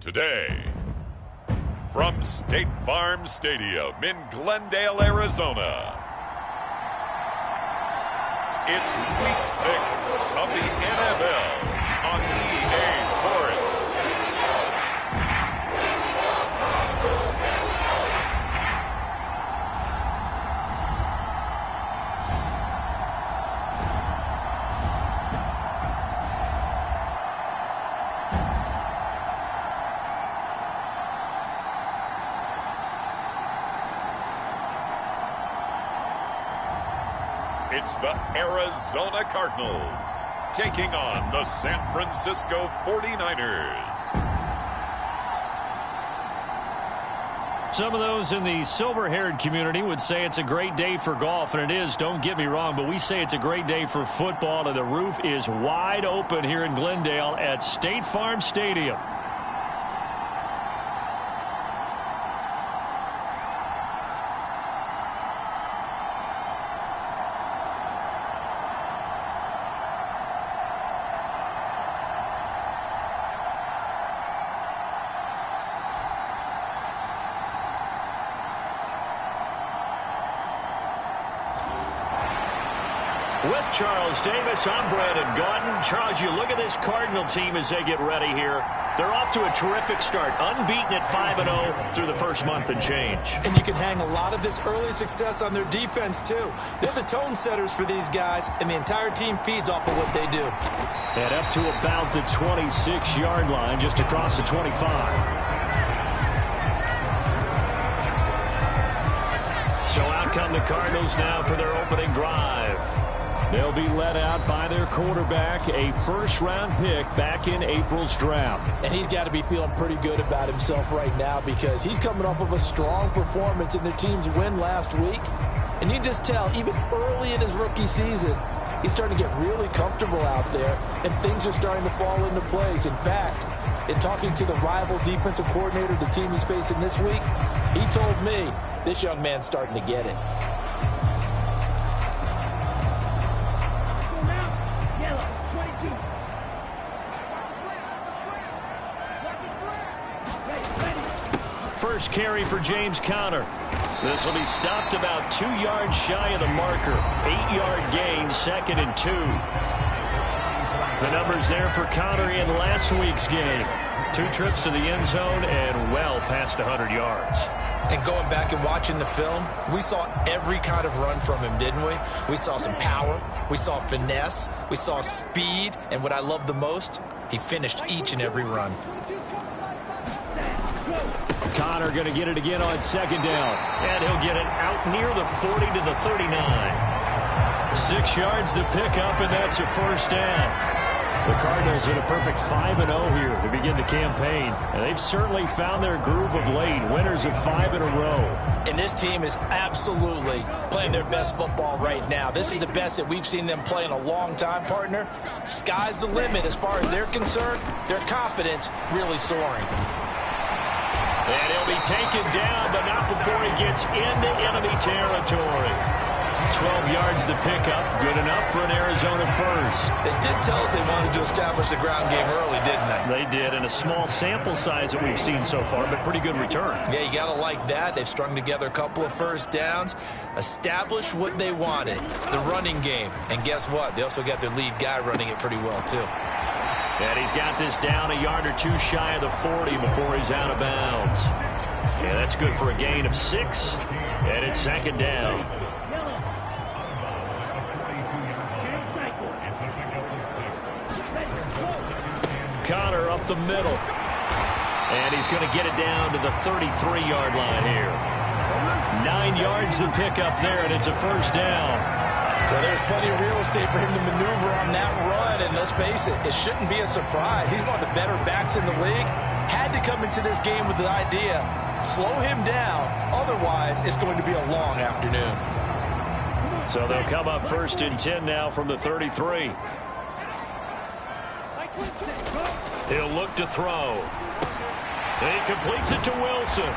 Today, from State Farm Stadium in Glendale, Arizona, it's Week 6 of the NFL on EA Sports. It's the Arizona Cardinals taking on the San Francisco 49ers. Some of those in the silver-haired community would say it's a great day for golf, and it is, don't get me wrong, but we say it's a great day for football, and the roof is wide open here in Glendale at State Farm Stadium. With Charles Davis, I'm Brandon Gaudin. Charles, you look at this Cardinal team as they get ready here. They're off to a terrific start, unbeaten at 5-0 through the first month and change. And you can hang a lot of this early success on their defense, too. They're the tone setters for these guys, and the entire team feeds off of what they do. And up to about the 26-yard line, just across the 25. So out come the Cardinals now for their opening drive. They'll be led out by their quarterback, a first-round pick back in April's draft. And he's got to be feeling pretty good about himself right now because he's coming off of a strong performance in the team's win last week. And you can just tell, even early in his rookie season, he's starting to get really comfortable out there, and things are starting to fall into place. In fact, in talking to the rival defensive coordinator the team he's facing this week, he told me this young man's starting to get it. First carry for James Conner. This will be stopped about 2 yards shy of the marker. 8-yard gain, 2nd and 2. The numbers there for Conner in last week's game. 2 trips to the end zone and well past 100 yards. And going back and watching the film, we saw every kind of run from him, didn't we? We saw some power, we saw finesse, we saw speed, and what I love the most, he finished each and every run. Conner going to get it again on 2nd down. And he'll get it out near the 40 to the 39. 6 yards the pickup, and that's a first down. The Cardinals in a perfect 5-0 here to begin the campaign. And they've certainly found their groove of late. Winners of 5 in a row. And this team is absolutely playing their best football right now. This is the best that we've seen them play in a long time, partner. Sky's the limit as far as they're concerned. Their confidence really soaring. And he'll be taken down, but not before he gets into enemy territory. 12 yards the pickup, good enough for an Arizona first. They did tell us they wanted to establish the ground game early, didn't they? They did, in a small sample size that we've seen so far, but pretty good return. Yeah, you got to like that. They've strung together a couple of first downs, established what they wanted, the running game. And guess what? They also got their lead guy running it pretty well, too. And he's got this down a yard or 2 shy of the 40 before he's out of bounds. Yeah, that's good for a gain of 6, and it's 2nd down. Conner up the middle. And he's going to get it down to the 33-yard line here. 9 yards the pickup there, and it's a first down. Well, there's plenty of real estate for him to maneuver on that run, and let's face it, it shouldn't be a surprise. He's one of the better backs in the league. Had to come into this game with the idea, slow him down, otherwise it's going to be a long afternoon. So they'll come up 1st and 10 now from the 33. He'll look to throw. And he completes it to Wilson.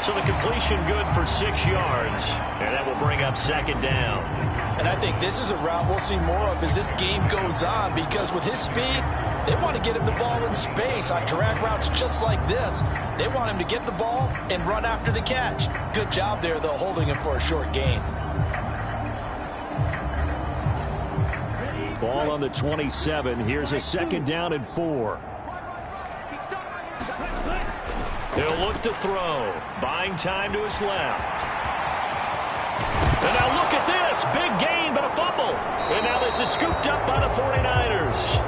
So the completion good for 6 yards. And that will bring up 2nd down. And I think this is a route we'll see more of as this game goes on, because with his speed, they want to get him the ball in space on drag routes just like this. They want him to get the ball and run after the catch. Good job there, though, holding him for a short gain. Ball on the 27. Here's a 2nd down and 4. He'll look to throw. Buying time to his left. And now look at this. Big gain, but a fumble. And now this is scooped up by the 49ers.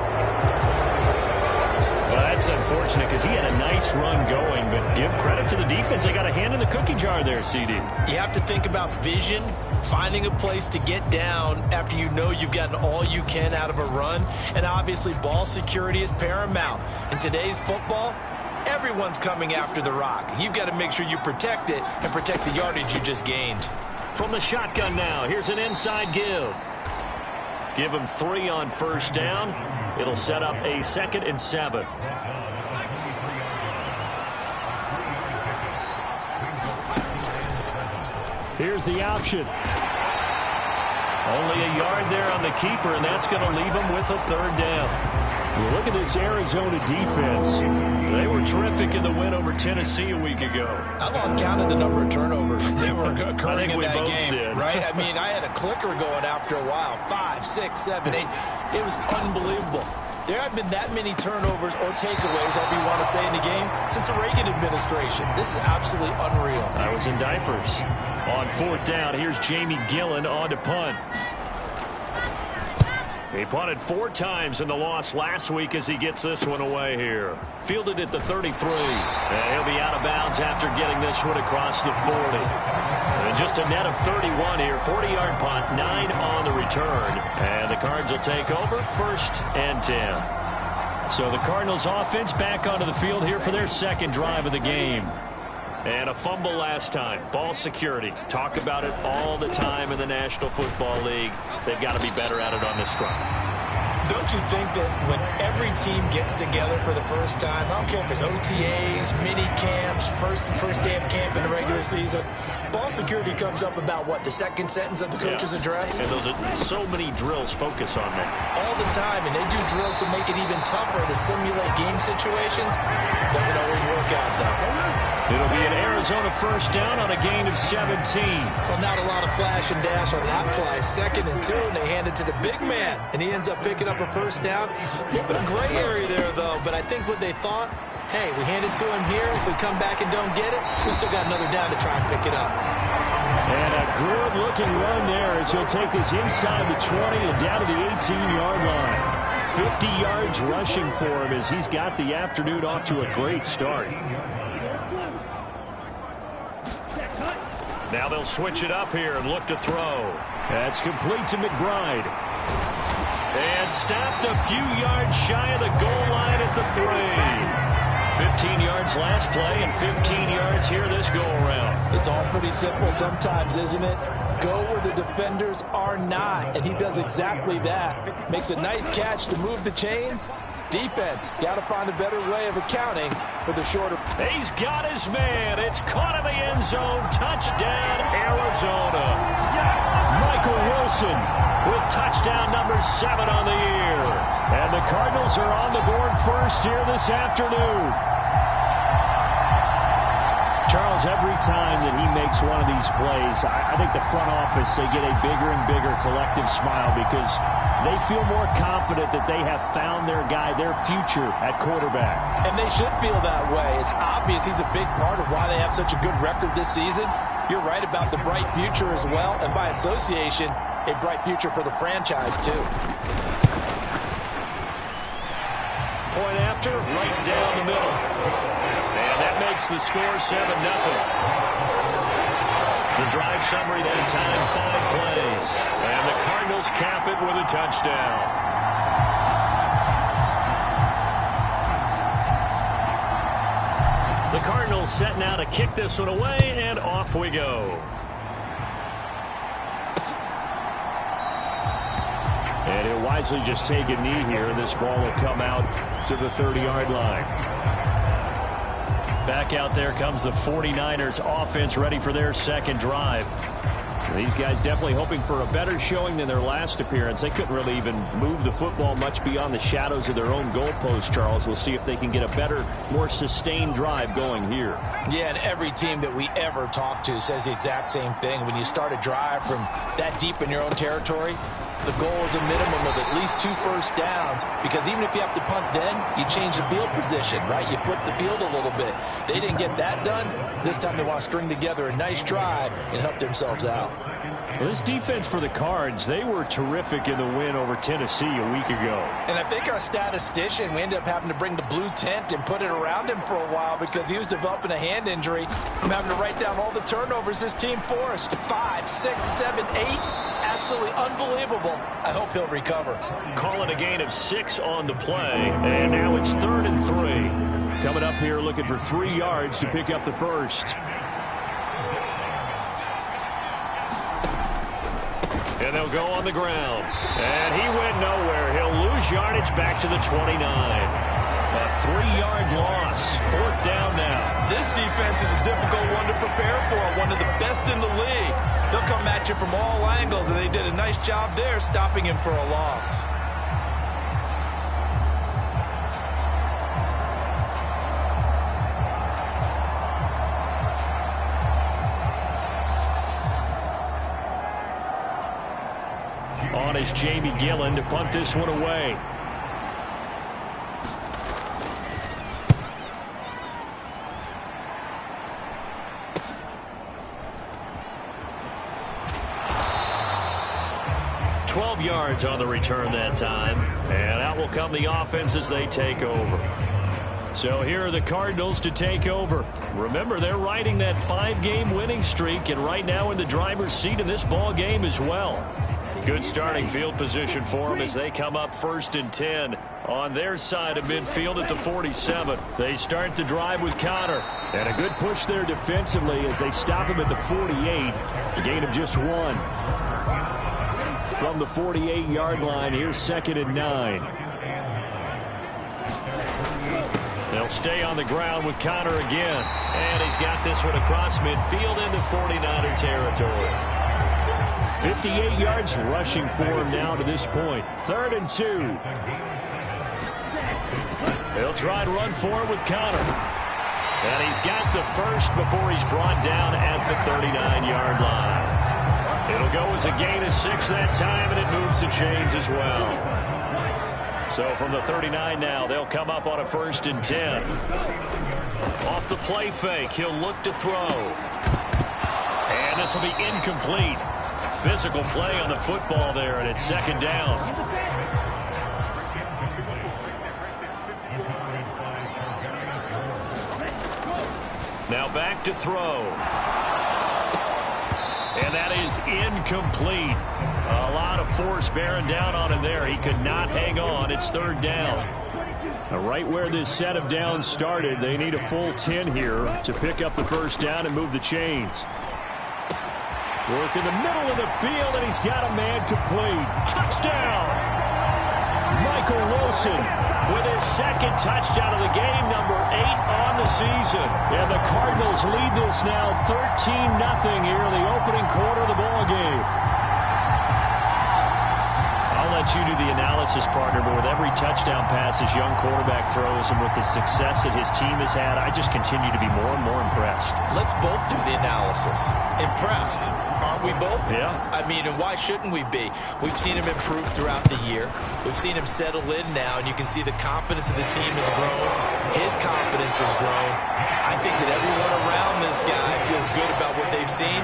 Well, that's unfortunate because he had a nice run going, but give credit to the defense. They got a hand in the cookie jar there, CD. You have to think about vision, finding a place to get down after you know you've gotten all you can out of a run. And obviously ball security is paramount. In today's football, everyone's coming after the rock. You've got to make sure you protect it and protect the yardage you just gained. From the shotgun now, here's an inside give. Give him 3 on 1st down. It'll set up a 2nd and 7. Here's the option. Only a yard there on the keeper, and that's going to leave him with a 3rd down. Well, look at this Arizona defense. They were terrific in the win over Tennessee a week ago. I lost count of the number of turnovers that were occurring in that game. Did. Right? I mean, I had a clicker going after a while. 5, 6, 7, 8. It was unbelievable. There have been that many turnovers or takeaways, however you want to say, in the game since the Reagan administration. This is absolutely unreal. I was in diapers. On 4th down, here's Jamie Gillen on to punt. He punted 4 times in the loss last week as he gets this one away here. Fielded at the 33. And he'll be out of bounds after getting this one across the 40. And just a net of 31 here. 40-yard punt, 9 on the return. And the Cards will take over 1st and 10. So the Cardinals offense back onto the field here for their 2nd drive of the game. And a fumble last time. Ball security. Talk about it all the time in the National Football League. They've got to be better at it on this drive. Don't you think that when every team gets together for the first time, I don't care if it's OTAs, mini camps, first day of camp in the regular season, ball security comes up about what, the 2nd sentence of the coach's address? And those are so many drills focus on that. All the time, and they do drills to make it even tougher to simulate game situations. Doesn't always work out, though. It'll be an Arizona 1st down on a gain of 17. Well, not a lot of flash and dash on that play. 2nd and 2, and they hand it to the big man, and he ends up picking up a 1st down. A little bit of gray area there, though, but I think what they thought, hey, we hand it to him here. If we come back and don't get it, we still got another down to try and pick it up. And a good-looking run there as he'll take this inside the 20 and down to the 18-yard line. 50 yards rushing for him as he's got the afternoon off to a great start. Now they'll switch it up here and look to throw. That's complete to McBride. And stopped a few yards shy of the goal line at the 3. 15 yards last play and 15 yards here this go-around. It's all pretty simple sometimes, isn't it? Go where the defenders are not, and he does exactly that. Makes a nice catch to move the chains. Defense, got to find a better way of accounting for the shorter. He's got his man. It's caught in the end zone. Touchdown, Arizona. Michael Wilson with touchdown number 7 on the year. And the Cardinals are on the board first here this afternoon. Charles, every time that he makes one of these plays, I think the front office, they get a bigger and bigger collective smile because they feel more confident that they have found their guy, their future at quarterback. And they should feel that way. It's obvious he's a big part of why they have such a good record this season. You're right about the bright future as well, and by association, a bright future for the franchise too. Point after, right down the middle. And that makes the score 7-0. The drive summary that time, 5 plays. And the Cardinals cap it with a touchdown. The Cardinals set now to kick this one away, and off we go. And he'll wisely just take a knee here, and this ball will come out to the 30-yard line. Back out there comes the 49ers offense ready for their 2nd drive. These guys definitely hoping for a better showing than their last appearance. They couldn't really even move the football much beyond the shadows of their own goalpost, Charles. We'll see if they can get a better, more sustained drive going here. Yeah, and every team that we ever talk to says the exact same thing. When you start a drive from that deep in your own territory, the goal is a minimum of at least 2 first downs, because even if you have to punt then, you change the field position, right? You flip the field a little bit. They didn't get that done. This time they want to string together a nice drive and help themselves out. Well, this defense for the Cards, they were terrific in the win over Tennessee a week ago. And I think our statistician, we ended up having to bring the blue tent and put it around him for a while because he was developing a hand injury. I'm having to write down all the turnovers this team forced. 5, 6, 7, 8. Absolutely unbelievable. I hope he'll recover. Calling a gain of 6 on the play, and now it's 3rd and 3. Coming up here looking for 3 yards to pick up the first. And they'll go on the ground. And he went nowhere. He'll lose yardage back to the 29. A 3-yard loss. 4th down now. This defense is a difficult one to prepare for. One of the best in the league. They'll come at you from all angles, and they did a nice job there stopping him for a loss. On is Jamie Gillen to punt this one away. Yards on the return that time, and out will come the offense as they take over. So here are the Cardinals to take over. Remember, they're riding that 5-game winning streak, and right now in the driver's seat in this ball game as well. Good starting field position for them as they come up 1st and 10 on their side of midfield at the 47. They start the drive with Connor, and a good push there defensively as they stop him at the 48. A gain of just 1. From the 48-yard line, here's 2nd and 9. They'll stay on the ground with Connor again. And he's got this one across midfield into 49er territory. 58 yards rushing for him now to this point. 3rd and 2. They'll try and run for it with Connor. And he's got the first before he's brought down at the 39-yard line. It'll go as a gain of 6 that time, and it moves the chains as well. So from the 39 now, they'll come up on a 1st and 10. Off the play fake, he'll look to throw. And this will be incomplete. Physical play on the football there, and it's 2nd down. Now back to throw. And that is incomplete. A lot of force bearing down on him there. He could not hang on. It's 3rd down. Right where this set of downs started, they need a full 10 here to pick up the 1st down and move the chains. Work in the middle of the field, and he's got a man complete. Touchdown! Michael Wilson with his 2nd touchdown of the game, number 8 on the season. And the Cardinals lead this now 13-0 here in the opening quarter of the ball game. I'll let you do the analysis, partner, but with every touchdown pass his young quarterback throws and with the success that his team has had, I just continue to be more and more impressed. Let's both do the analysis. Impressed. Aren't we both? Yeah. I mean, and why shouldn't we be? We've seen him improve throughout the year. We've seen him settle in now, and you can see the confidence of the team has grown. His confidence has grown. I think that everyone around this guy feels good about what they've seen.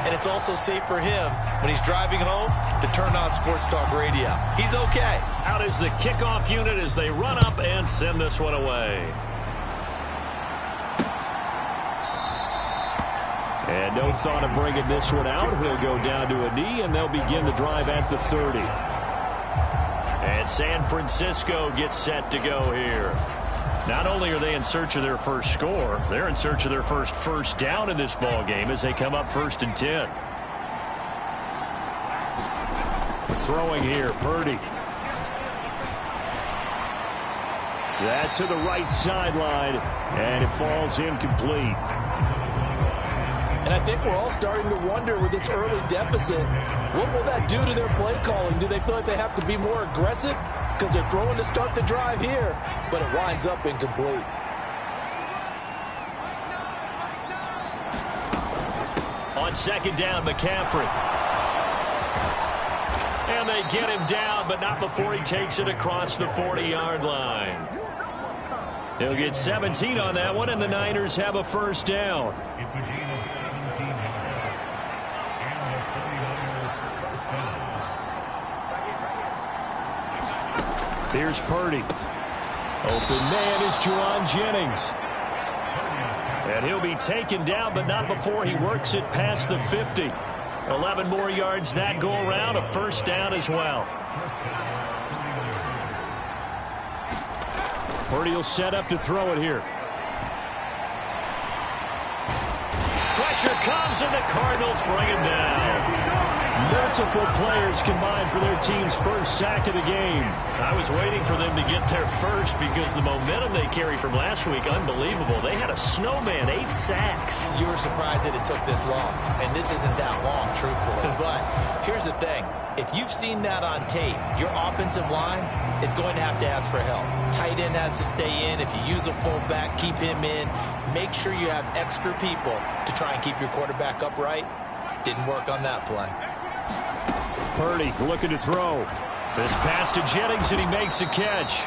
And it's also safe for him when he's driving home to turn on Sports Talk Radio. He's okay. Out is the kickoff unit as they run up and send this one away. And no thought of bringing this one out. He'll go down to a knee, and they'll begin the drive at the 30. And San Francisco gets set to go here. Not only are they in search of their first score, they're in search of their first down in this ball game as they come up 1st and 10. Throwing here, Purdy. That to the right sideline, and it falls incomplete. And I think we're all starting to wonder with this early deficit, what will that do to their play calling? Do they feel like they have to be more aggressive because they're throwing to start the drive here, but it winds up incomplete? On second down, McCaffrey. And they get him down, but not before he takes it across the 40-yard line. He'll get 17 on that one, and the Niners have a first down. It's a gain of 17 yards. And the 49ers first down. Here's Purdy. Open man is Juwan Jennings. And he'll be taken down, but not before he works it past the 50. 11 more yards that go around, a first down as well. Purdy will set up to throw it here. Pressure comes, and the Cardinals bring him down. Multiple players combined for their team's first sack of the game. I was waiting for them to get there first because the momentum they carry from last week, unbelievable. They had a snowman, 8 sacks. You were surprised that it took this long, and this isn't that long, truthfully. But here's the thing. If you've seen that on tape, your offensive line is going to have to ask for help. Tight end has to stay in. If you use a fullback, keep him in. Make sure you have extra people to try and keep your quarterback upright. Didn't work on that play. Purdy looking to throw. This pass to Jennings, and he makes the catch.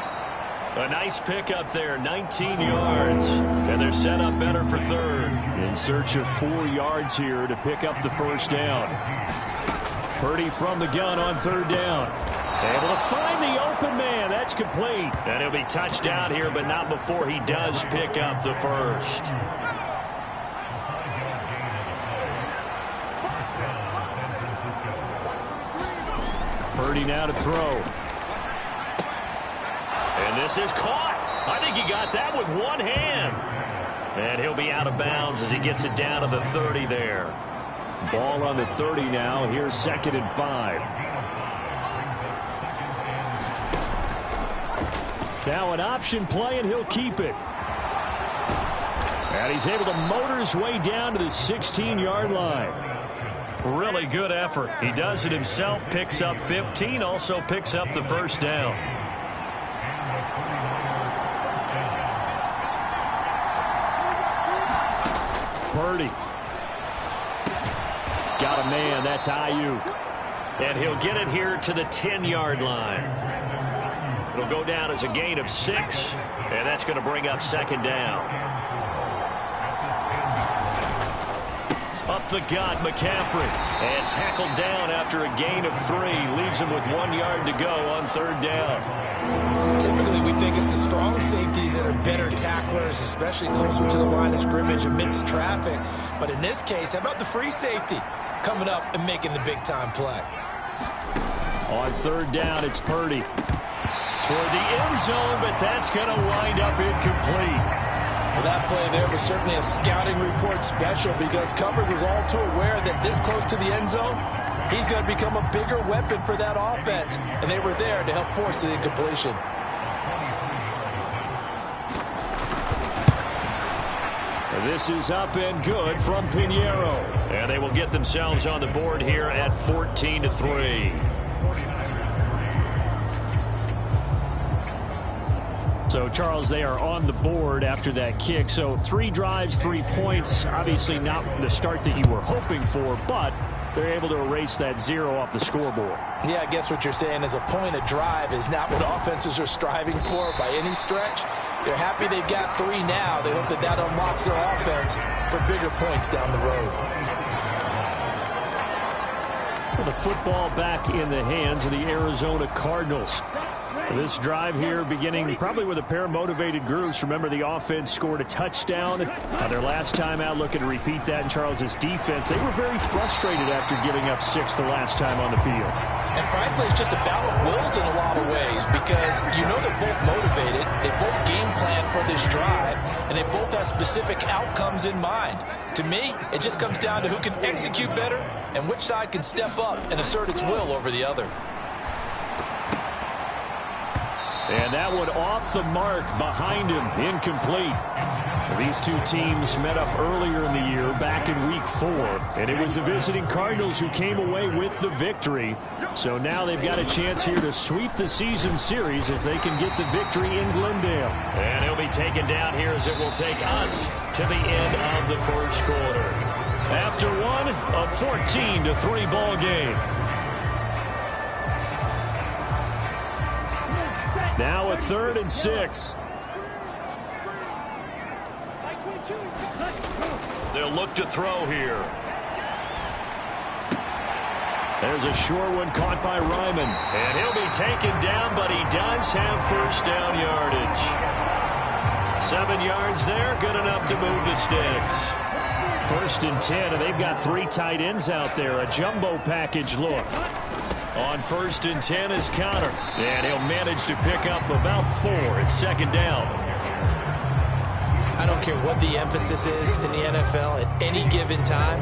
A nice pickup there, 19 yards. And they're set up better for third. In search of 4 yards here to pick up the first down. Purdy from the gun on third down. Able to find the open man. That's complete. And he'll be touchdown here, but not before he does pick up the first. Purdy now to throw. And this is caught. I think he got that with one hand. And he'll be out of bounds as he gets it down to the 30 there. Ball on the 30 now. Here's 2nd and 5. Now an option play, and he'll keep it. And he's able to motor his way down to the 16-yard line. Really good effort. He does it himself, picks up 15, also picks up the first down. Purdy. Got a man, that's Ayuk. And he'll get it here to the 10-yard line. It'll go down as a gain of 6, and that's going to bring up 2nd down. Up the gut, McCaffrey. And tackled down after a gain of 3. Leaves him with 1 yard to go on third down. Typically, we think it's the strong safeties that are better tacklers, especially closer to the line of scrimmage amidst traffic. But in this case, how about the free safety coming up and making the big-time play? On third down, it's Purdy. Toward the end zone, but that's going to wind up incomplete. Well, that play there was certainly a scouting report special because coverage was all too aware that this close to the end zone, he's going to become a bigger weapon for that offense. And they were there to help force the incompletion. This is up and good from Pinheiro. And they will get themselves on the board here at 14-3. So, Charles, they are on the board after that kick. So 3 drives, 3 points. Obviously not the start that you were hoping for, but they're able to erase that 0 off the scoreboard. Yeah, I guess what you're saying is a point a drive is not what offenses are striving for by any stretch. They're happy they've got 3 now. They hope that that unlocks their offense for bigger points down the road. Well, the football back in the hands of the Arizona Cardinals. This drive here beginning probably with a pair of motivated groups. Remember, the offense scored a touchdown. Their last time out, looking to repeat that in Charles's defense. They were very frustrated after giving up 6 the last time on the field. And frankly, it's just a battle of wills in a lot of ways because you know they're both motivated. They both game plan for this drive, and they both have specific outcomes in mind. To me, it just comes down to who can execute better and which side can step up and assert its will over the other. And that one off the mark behind him, incomplete. These two teams met up earlier in the year, back in Week 4, and it was the visiting Cardinals who came away with the victory. So now they've got a chance here to sweep the season series if they can get the victory in Glendale. And he'll be taken down here as it will take us to the end of the first quarter. After one, a 14-3 ball game. Now a 3rd and 6. They'll look to throw here. There's a short one caught by Ryman. And he'll be taken down, but he does have first down yardage. 7 yards there, good enough to move the sticks. 1st and 10, and they've got 3 tight ends out there. A jumbo package look. On 1st and 10 is Connor. And he'll manage to pick up about 4. It's 2nd down. I don't care what the emphasis is in the NFL at any given time.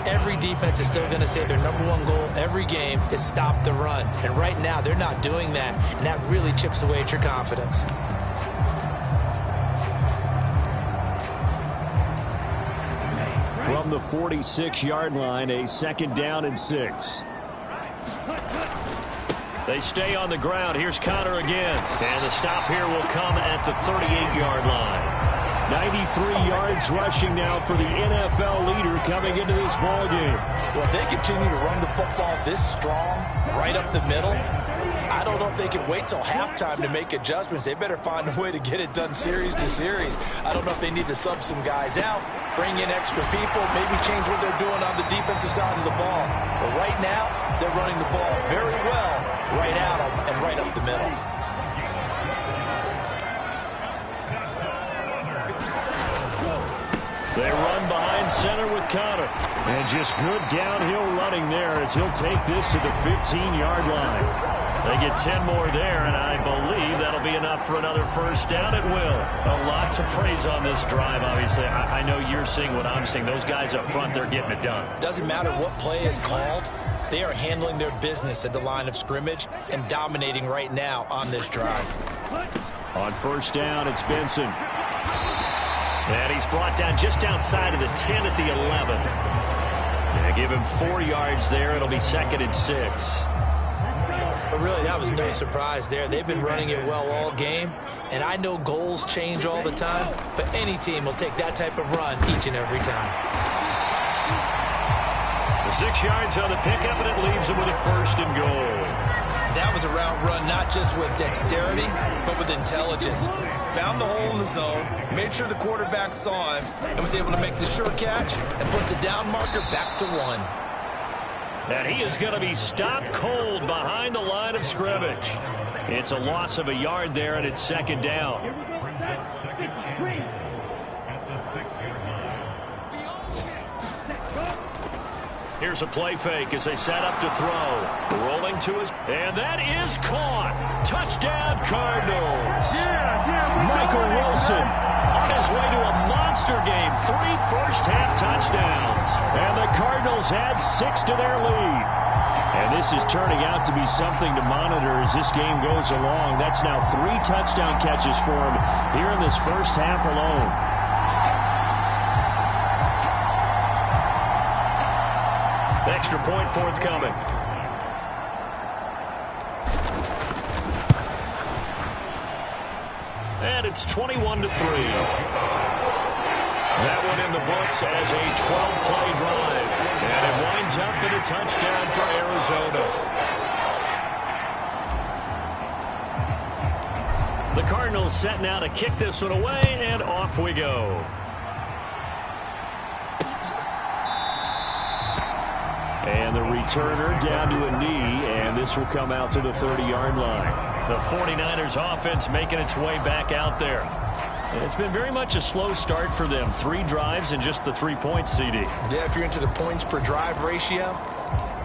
Every defense is still going to say their #1 goal every game is stop the run. And right now, they're not doing that. And that really chips away at your confidence. From the 46-yard line, a 2nd down and 6. They stay on the ground. Here's Connor again. And the stop here will come at the 38-yard line. 93 yards rushing now for the NFL leader coming into this ball game. Well, if they continue to run the football this strong, right up the middle, I don't know if they can wait till halftime to make adjustments. They better find a way to get it done series to series. I don't know if they need to sub some guys out, bring in extra people, maybe change what they're doing on the defensive side of the ball. But right now, they're running the ball very well right out and right up the middle. They run behind center with Connor. And just good downhill running there as he'll take this to the 15-yard line. They get 10 more there, and I believe that'll be enough for another first down. It will. A lot to praise on this drive, obviously. I know you're seeing what I'm seeing. Those guys up front, they're getting it done. Doesn't matter what play is called. They are handling their business at the line of scrimmage and dominating right now on this drive. On 1st down, it's Benson. And he's brought down just outside of the 10 at the 11. And give him 4 yards there. It'll be 2nd and 6. But really, that was no surprise there. They've been running it well all game. And I know goals change all the time, but any team will take that type of run each and every time. 6 yards on the pickup, and it leaves him with a 1st and goal. That was a route run not just with dexterity, but with intelligence. Found the hole in the zone, made sure the quarterback saw him, and was able to make the sure catch and put the down marker back to 1. And he is going to be stopped cold behind the line of scrimmage. It's a loss of a yard there, and it's 2nd down. Here's a play fake as they set up to throw. Rolling to his... And that is caught. Touchdown, Cardinals. Michael Wilson on his way to a monster game. 3 first-half touchdowns. And the Cardinals add 6 to their lead. And this is turning out to be something to monitor as this game goes along. That's now 3 touchdown catches for him here in this first half alone. Extra point forthcoming. And it's 21-3. That one in the books as a 12-play drive. And it winds up in a touchdown for Arizona. The Cardinals set now to kick this one away, and off we go. And the returner down to a knee, and this will come out to the 30-yard line. The 49ers offense making its way back out there. And it's been very much a slow start for them. 3 drives and just the 3 points, CD. Yeah, if you're into the points per drive ratio,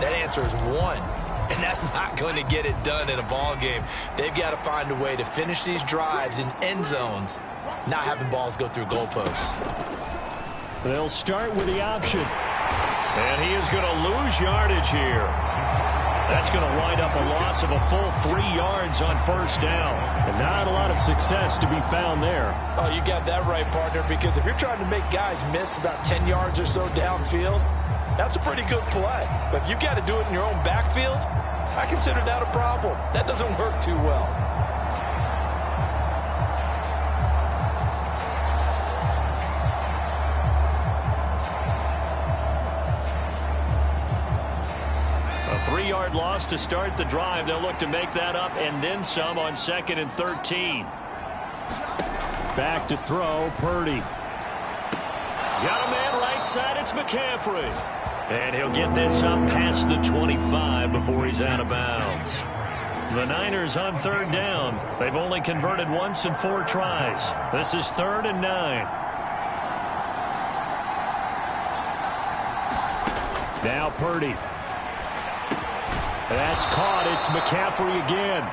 that answer is 1. And that's not going to get it done in a ball game. They've got to find a way to finish these drives in end zones, not having balls go through goalposts. They'll start with the option. And he is going to lose yardage here. That's going to wind up a loss of a full 3 yards on first down. And not a lot of success to be found there. Oh, you got that right, partner, because if you're trying to make guys miss about 10 yards or so downfield, that's a pretty good play. But if you've got to do it in your own backfield, I consider that a problem. That doesn't work too well. A 3-yard loss to start the drive. They'll look to make that up and then some on 2nd and 13. Back to throw, Purdy. Got a man right side. It's McCaffrey. And he'll get this up past the 25 before he's out of bounds. The Niners on 3rd down. They've only converted once in 4 tries. This is 3rd and 9. Now Purdy. That's caught. It's McCaffrey again.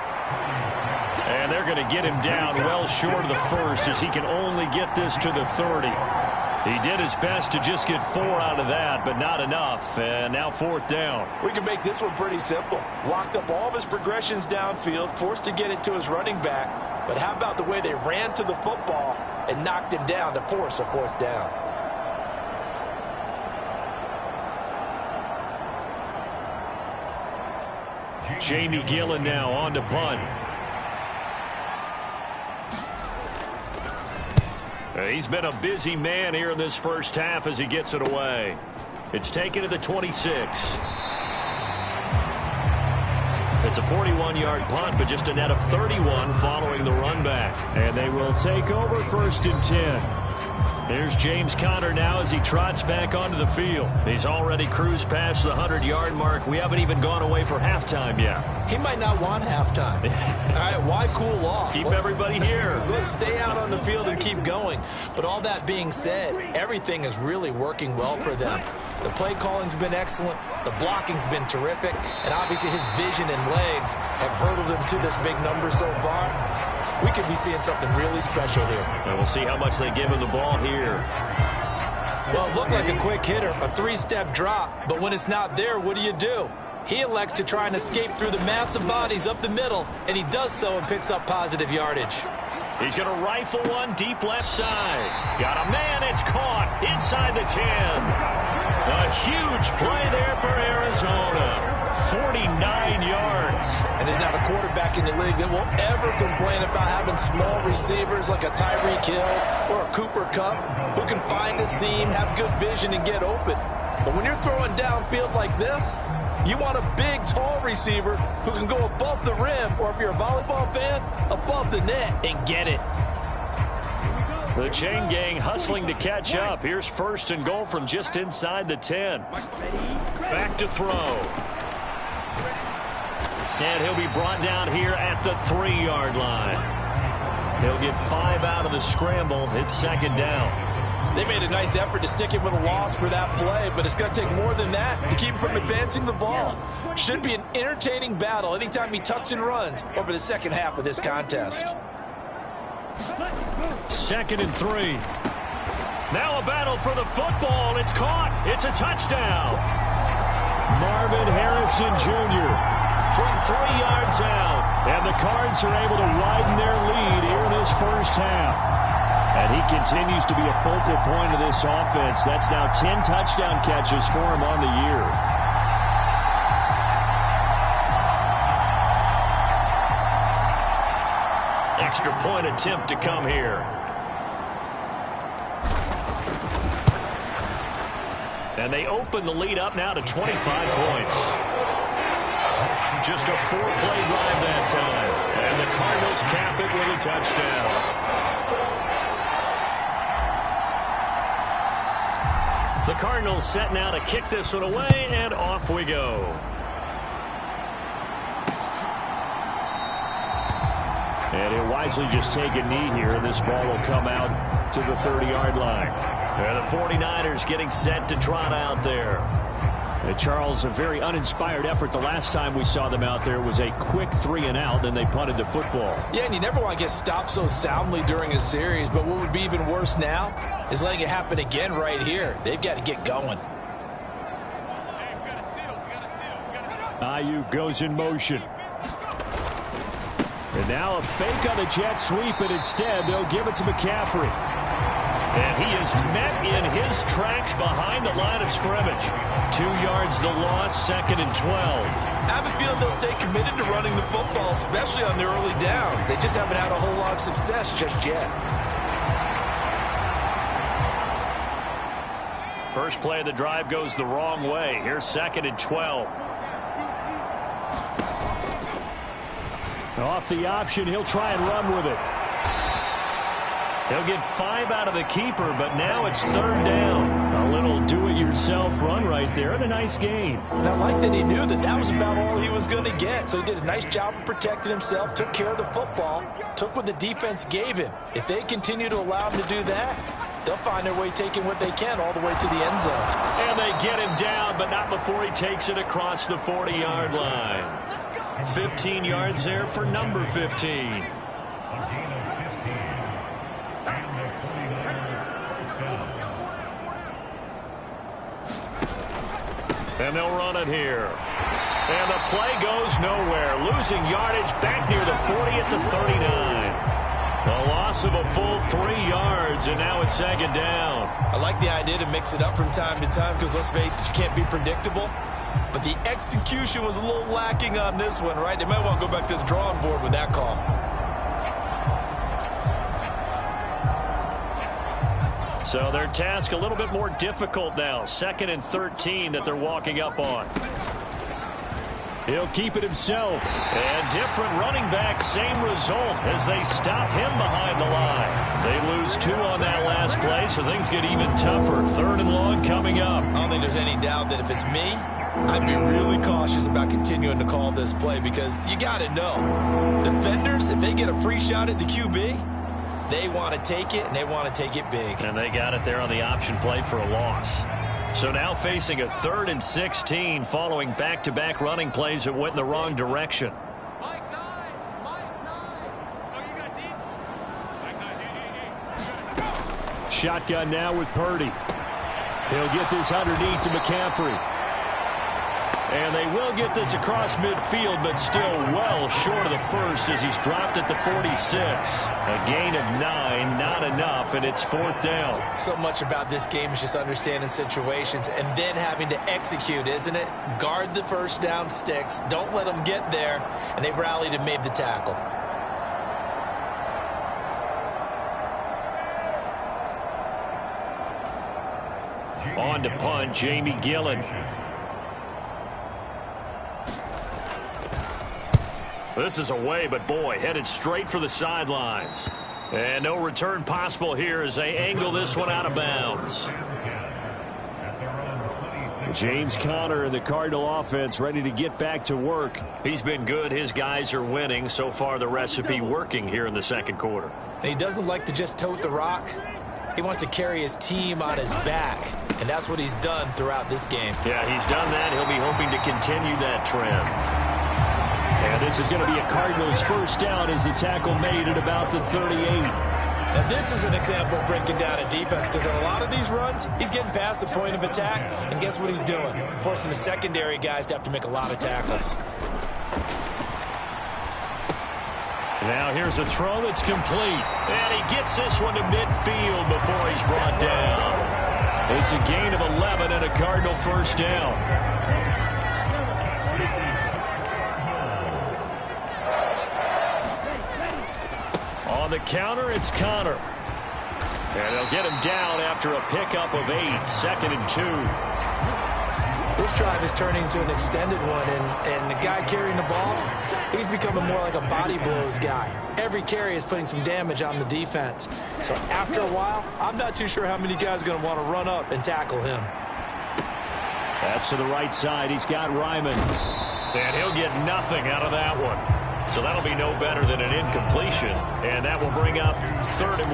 And they're going to get him down well short of the first as he can only get this to the 30. He did his best to just get 4 out of that, but not enough. And now 4th down. We can make this one pretty simple. Locked up all of his progressions downfield, forced to get it to his running back. But how about the way they ran to the football and knocked him down to force a 4th down? Jamie Gillen now on to punt. He's been a busy man here in this first half as he gets it away. It's taken to the 26. It's a 41-yard punt, but just a net of 31 following the run back. And they will take over 1st and 10. Here's James Conner now as he trots back onto the field. He's already cruised past the 100-yard mark. We haven't even gone away for halftime yet. He might not want halftime. All right, why cool off? Keep everybody here. Let's stay out on the field and keep going. But all that being said, everything is really working well for them. The play calling's been excellent. The blocking's been terrific. And obviously his vision and legs have hurdled him to this big number so far. We could be seeing something really special here. And we'll see how much they give him the ball here. Well, it looked like a quick hitter, a 3-step drop. But when it's not there, what do? He elects to try and escape through the massive bodies up the middle, and he does so and picks up positive yardage. He's going to rifle one deep left side. Got a man. It's caught inside the 10. A huge play there for Arizona. 49 yards. And there's not a quarterback in the league that will ever complain about having small receivers like a Tyreek Hill or a Cooper Kupp who can find a seam, have good vision, and get open. But when you're throwing downfield like this, you want a big, tall receiver who can go above the rim, or if you're a volleyball fan, above the net and get it. The chain gang hustling to catch up. Here's 1st and goal from just inside the 10. Back to throw. And he'll be brought down here at the 3-yard line. He'll get 5 out of the scramble. It's 2nd down. They made a nice effort to stick him with a loss for that play, but it's going to take more than that to keep him from advancing the ball. Should be an entertaining battle anytime he tucks and runs over the second half of this contest. 2nd and 3. Now a battle for the football. It's caught. It's a touchdown. Marvin Harrison Jr. from 3 yards out. And the Cards are able to widen their lead here in this first half. And he continues to be a focal point of this offense. That's now 10 touchdown catches for him on the year. Extra point attempt to come here. And they open the lead up now to 25 points. Just a 4-play drive that time. And the Cardinals cap it with a touchdown. The Cardinals set now to kick this one away, and off we go. And he'll wisely just take a knee here, and this ball will come out to the 30-yard line. And the 49ers getting set to trot out there. And Charles, a very uninspired effort. The last time we saw them out there was a quick 3-and-out, and they punted the football. Yeah, and you never want to get stopped so soundly during a series, but what would be even worse now is letting it happen again right here. They've got to get going. Ayuk goes in motion. And now a fake on the jet sweep, and instead they'll give it to McCaffrey. And he is met in his tracks behind the line of scrimmage. 2 yards the loss, 2nd and 12. I have a feeling they'll stay committed to running the football, especially on their early downs. They just haven't had a whole lot of success just yet. First play of the drive goes the wrong way. Here's 2nd and 12. Off the option, he'll try and run with it. He'll get 5 out of the keeper, but now it's 3rd down. A little do-it-yourself run right there, and a nice gain. And I like that he knew that that was about all he was going to get. So he did a nice job of protecting himself, took care of the football, took what the defense gave him. If they continue to allow him to do that, they'll find their way taking what they can all the way to the end zone. And they get him down, but not before he takes it across the 40-yard line. 15 yards there for number 15. And they'll run it here. And the play goes nowhere. Losing yardage back near the 40 at the 39. A loss of a full 3 yards, and now it's 2nd down. I like the idea to mix it up from time to time because, let's face it, you can't be predictable. But the execution was a little lacking on this one, right? They might want to go back to the drawing board with that call. So their task a little bit more difficult now. 2nd and 13 that they're walking up on. He'll keep it himself. And different running back, same result as they stop him behind the line. They lose 2 on that last play, so things get even tougher. 3rd and long coming up. I don't think there's any doubt that if it's me, I'd be really cautious about continuing to call this play because you got to know, defenders, if they get a free shot at the QB, they want to take it, and they want to take it big. And they got it there on the option play for a loss. So now facing a 3rd and 16 following back-to-back running plays that went in the wrong direction. Shotgun now with Purdy. He'll get this underneath to McCaffrey. And they will get this across midfield, but still well short of the first as he's dropped at the 46. A gain of 9, not enough, and it's 4th down. So much about this game is just understanding situations and then having to execute, isn't it? Guard the first down sticks. Don't let them get there, and they rallied and made the tackle. On to punt, Jamie Gillen. This is away, but boy, headed straight for the sidelines. And no return possible here as they angle this one out of bounds. James Conner and the Cardinal offense ready to get back to work. He's been good. His guys are winning. So far, the recipe working here in the 2nd quarter. He doesn't like to just tote the rock. He wants to carry his team on his back, and that's what he's done throughout this game. Yeah, he's done that. He'll be hoping to continue that trend. And this is going to be a Cardinals first down as the tackle made at about the 38. Now this is an example of breaking down a defense because on a lot of these runs, he's getting past the point of attack, and guess what he's doing? Forcing the secondary guys to have to make a lot of tackles. Now here's a throw that's complete. And he gets this one to midfield before he's brought down. It's a gain of 11 and a Cardinal first down. On the counter, it's Conner. And they'll get him down after a pickup of 8, 2nd and 2. This drive is turning into an extended one, and the guy carrying the ball, he's becoming more like a body blows guy. Every carry is putting some damage on the defense. So after a while, I'm not too sure how many guys are going to want to run up and tackle him. That's to the right side. He's got Ryman. And he'll get nothing out of that one. So that'll be no better than an incompletion. And that will bring up 3rd and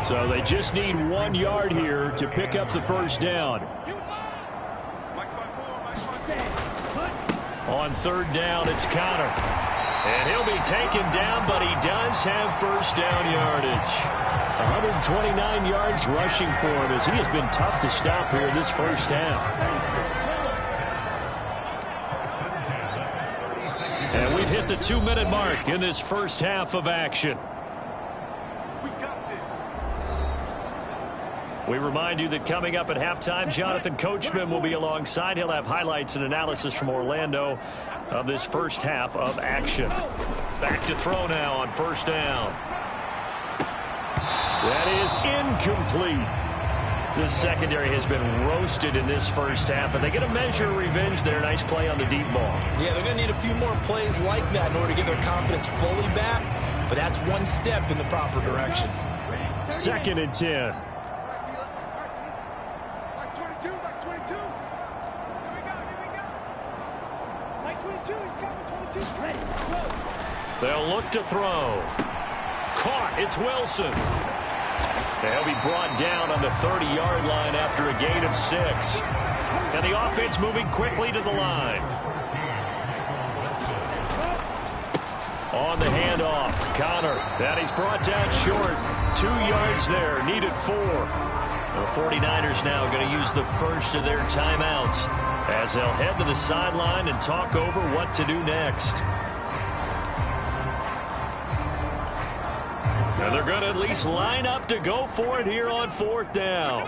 1. So they just need 1 yard here to pick up the first down. On 3rd down, it's Conner. And he'll be taken down, but he does have first down yardage. 129 yards rushing for him as he has been tough to stop here this first half. at the 2-minute mark in this first half of action. We remind you that coming up at halftime, Jonathan Coachman will be alongside. He'll have highlights and analysis from Orlando of this first half of action. Back to throw now on first down. That is incomplete. The secondary has been roasted in this first half, but they get a measure of revenge there. Nice play on the deep ball. Yeah, they're going to need a few more plays like that in order to get their confidence fully back, but that's one step in the proper direction. 2nd and 10. They'll look to throw. Caught. It's Wilson. They'll be brought down on the 30-yard line after a gain of 6. And the offense moving quickly to the line. On the handoff, Connor. That he's brought down short. 2 yards there. Needed 4. The 49ers now going to use the first of their timeouts as they'll head to the sideline and talk over what to do next. And they're going to at least line up to go for it here on 4th down.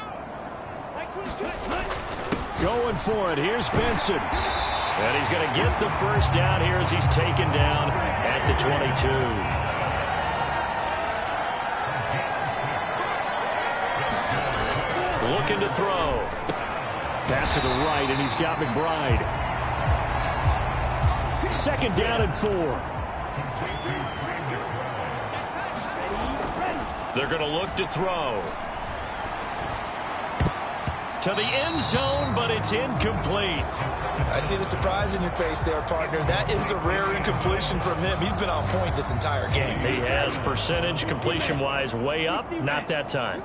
Going for it. Here's Benson. And he's going to get the first down here as he's taken down at the 22. Looking to throw. Pass to the right, and he's got McBride. 2nd down and 4. They're going to look to throw. To the end zone, but it's incomplete. I see the surprise in your face there, partner. That is a rare incompletion from him. He's been on point this entire game. He has percentage completion-wise way up. Not that time.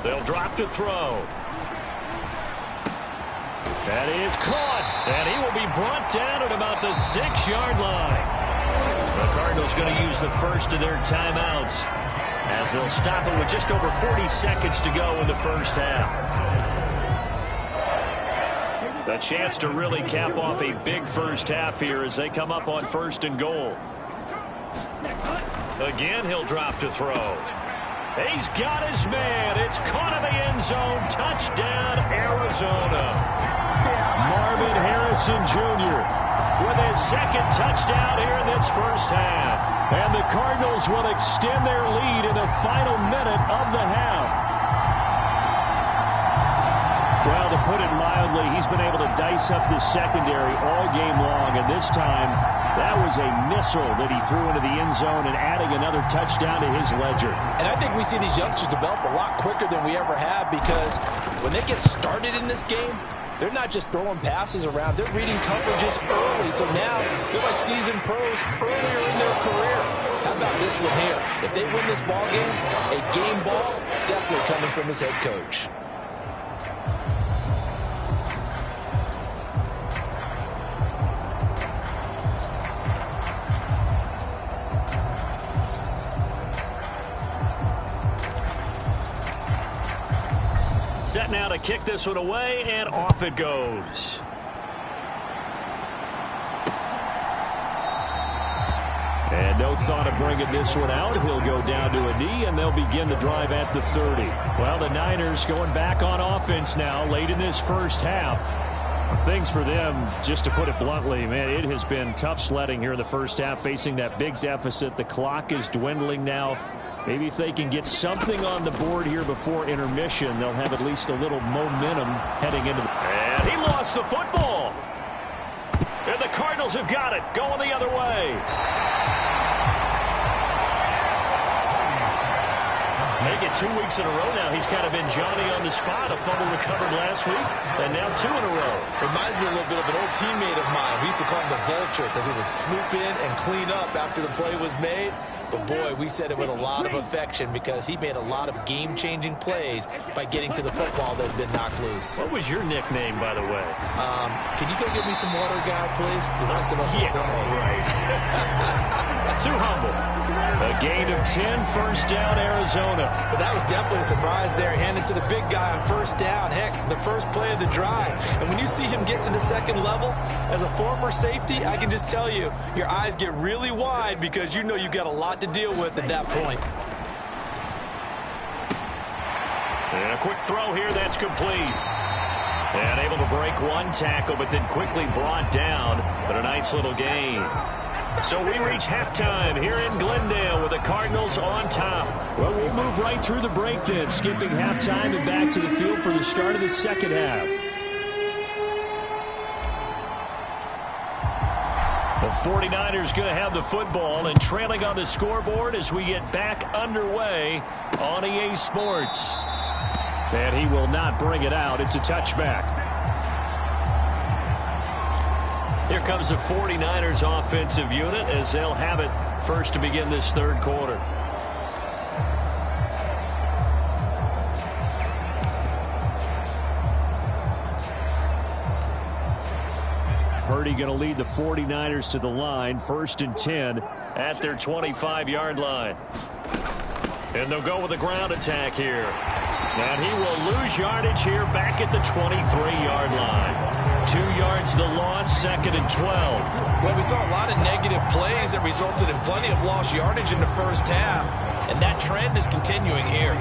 They'll drop to throw. That is caught. And he will be brought down at about the 6-yard line. The Cardinals going to use the first of their timeouts as they'll stop it with just over 40 seconds to go in the first half. A chance to really cap off a big first half here as they come up on 1st and goal. Again, he'll drop to throw. He's got his man. It's caught in the end zone. Touchdown, Arizona. Marvin Harrison Jr. with his 2nd touchdown here in this first half. And the Cardinals will extend their lead in the final minute of the half. Well, to put it mildly, he's been able to dice up this secondary all game long. And this time, that was a missile that he threw into the end zone and adding another touchdown to his ledger. And I think we see these youngsters develop a lot quicker than we ever have because when they get started in this game, they're not just throwing passes around. They're reading coverages early. So now they're like seasoned pros earlier in their career. How about this one here? If they win this ball game, a game ball definitely coming from his head coach. Set now to kick this one away, and off it goes. And no thought of bringing this one out. He'll go down to a knee, and they'll begin the drive at the 30. Well, the Niners going back on offense now late in this first half. Things for them, just to put it bluntly, man, it has been tough sledding here in the first half, facing that big deficit. The clock is dwindling now. Maybe if they can get something on the board here before intermission, they'll have at least a little momentum heading into the... And he lost the football. And the Cardinals have got it, going the other way. Make it 2 weeks in a row now. He's kind of been Johnny on the spot. A fumble recovered last week, and now 2 in a row. Reminds me a little bit of an old teammate of mine. We used to call him the Vulture because he would swoop in and clean up after the play was made. But, boy, we said it with a lot of affection because he made a lot of game-changing plays by getting to the football that had been knocked loose. What was your nickname, by the way? Can you go get me some water, guy, please? The rest of us Yeah, will right. too humble. A gain of 10, first down, Arizona. But that was definitely a surprise there, handed to the big guy on first down. Heck, the first play of the drive. And when you see him get to the second level, as a former safety, I can just tell you, your eyes get really wide because you know you've got a lot to deal with at that point. And a quick throw here, that's complete. And able to break one tackle, but then quickly brought down. But a nice little gain. So we reach halftime here in Glendale with the Cardinals on top. Well, we'll move right through the break then, skipping halftime and back to the field for the start of the second half. The 49ers going to have the football and trailing on the scoreboard as we get back underway on EA Sports. And he will not bring it out. It's a touchback. Here comes the 49ers offensive unit as they'll have it first to begin this third quarter. Purdy going to lead the 49ers to the line, 1st and 10 at their 25-yard line. And they'll go with a ground attack here. And he will lose yardage here back at the 23-yard line. 2 yards the loss, 2nd and 12. Well, we saw a lot of negative plays that resulted in plenty of lost yardage in the first half, and that trend is continuing here.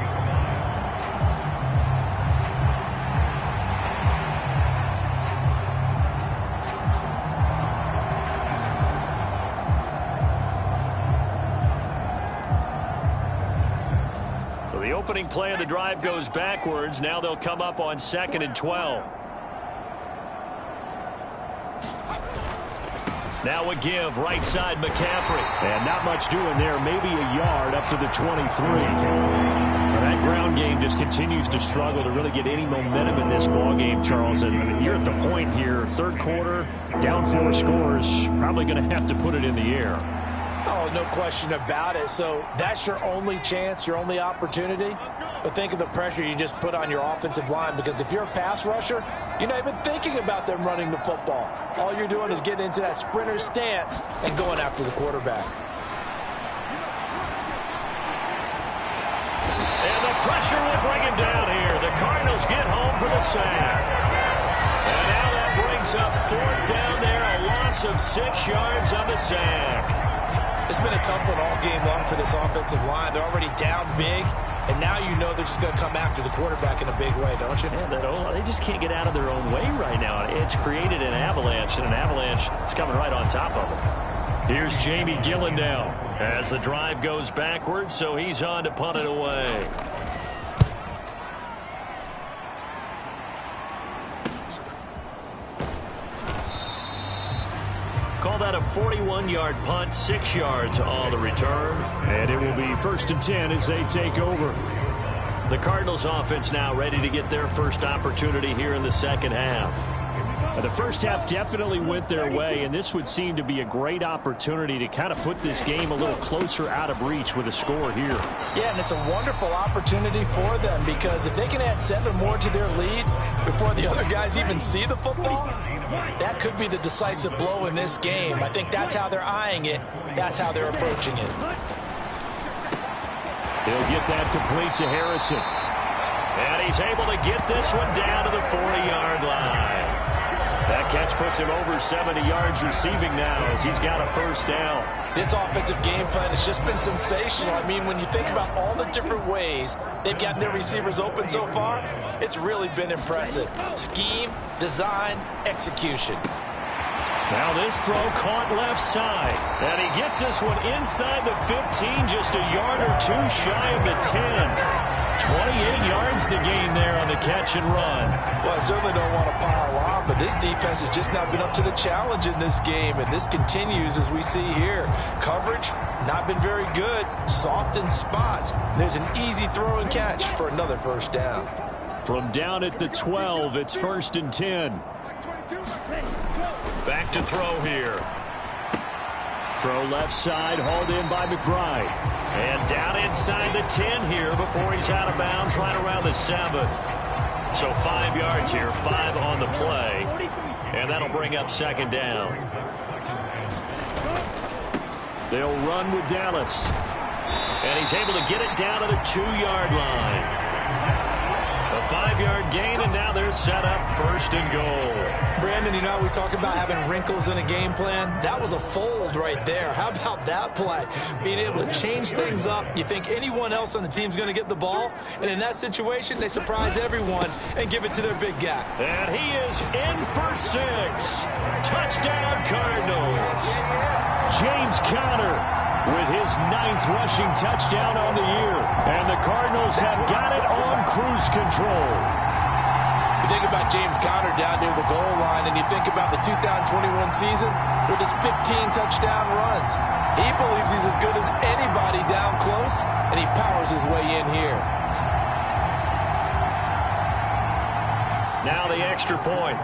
So the opening play of the drive goes backwards. Now they'll come up on 2nd and 12. Now a give, right side McCaffrey. And not much doing there, maybe a yard up to the 23. But that ground game just continues to struggle to really get any momentum in this ball game, Charles. And you're at the point here, third quarter, down 4 scores, probably going to have to put it in the air. Oh, no question about it. So that's your only chance, your only opportunity. But think of the pressure you just put on your offensive line, because if you're a pass rusher, you're not even thinking about them running the football. All you're doing is getting into that sprinter stance and going after the quarterback. And the pressure will bring him down here. The Cardinals get home for the sack. And now that brings up 4th down there, a loss of 6 yards on the sack. It's been a tough one all game long for this offensive line. They're already down big, and now you know they're just going to come after the quarterback in a big way, don't you? Yeah, they just can't get out of their own way right now. It's created an avalanche, and an avalanche is coming right on top of them. Here's Jamie Gillen now as the drive goes backwards, so he's on to punt it away. Call that a 41-yard punt, 6 yards on the return. And it will be 1st and 10 as they take over. The Cardinals offense now ready to get their first opportunity here in the second half. The first half definitely went their way, and this would seem to be a great opportunity to kind of put this game a little closer out of reach with a score here. Yeah, and it's a wonderful opportunity for them, because if they can add 7 more to their lead before the other guys even see the football, that could be the decisive blow in this game. I think that's how they're eyeing it. That's how they're approaching it. He'll get that complete to Harrison. And he's able to get this one down to the 40-yard line. That catch puts him over 70 yards receiving now as he's got a first down. This offensive game plan has just been sensational. I mean, when you think about all the different ways they've gotten their receivers open so far, it's really been impressive. Scheme, design, execution. Now this throw caught left side. And he gets this one inside the 15, just a yard or 2 shy of the 10. 28 yards the gain there on the catch and run. Well, I certainly don't want to pile on, but this defense has just not been up to the challenge in this game, and this continues as we see here. Coverage, not been very good. Soft in spots. There's an easy throw and catch for another first down. From down at the 12, it's 1st and 10. Back to throw here. Throw left side, hauled in by McBride. And down inside the 10 here before he's out of bounds, right around the 7. So 5 yards here, 5 on the play. And that'll bring up 2nd down. They'll run with Dallas. And he's able to get it down to the 2-yard line. A 5-yard gain, and now they're set up 1st and goal. Brandon, you know, we talk about having wrinkles in a game plan. That was a fold right there. How about that play? Being able to change things up. You think anyone else on the team's going to get the ball, and in that situation, they surprise everyone and give it to their big guy. And he is in for 6. Touchdown, Cardinals. James Conner with his 9th rushing touchdown on the year. And the Cardinals have got it on cruise control. You think about James Conner down near the goal line, and you think about the 2021 season with his 15 touchdown runs. He believes he's as good as anybody down close, and he powers his way in here. Now the extra point.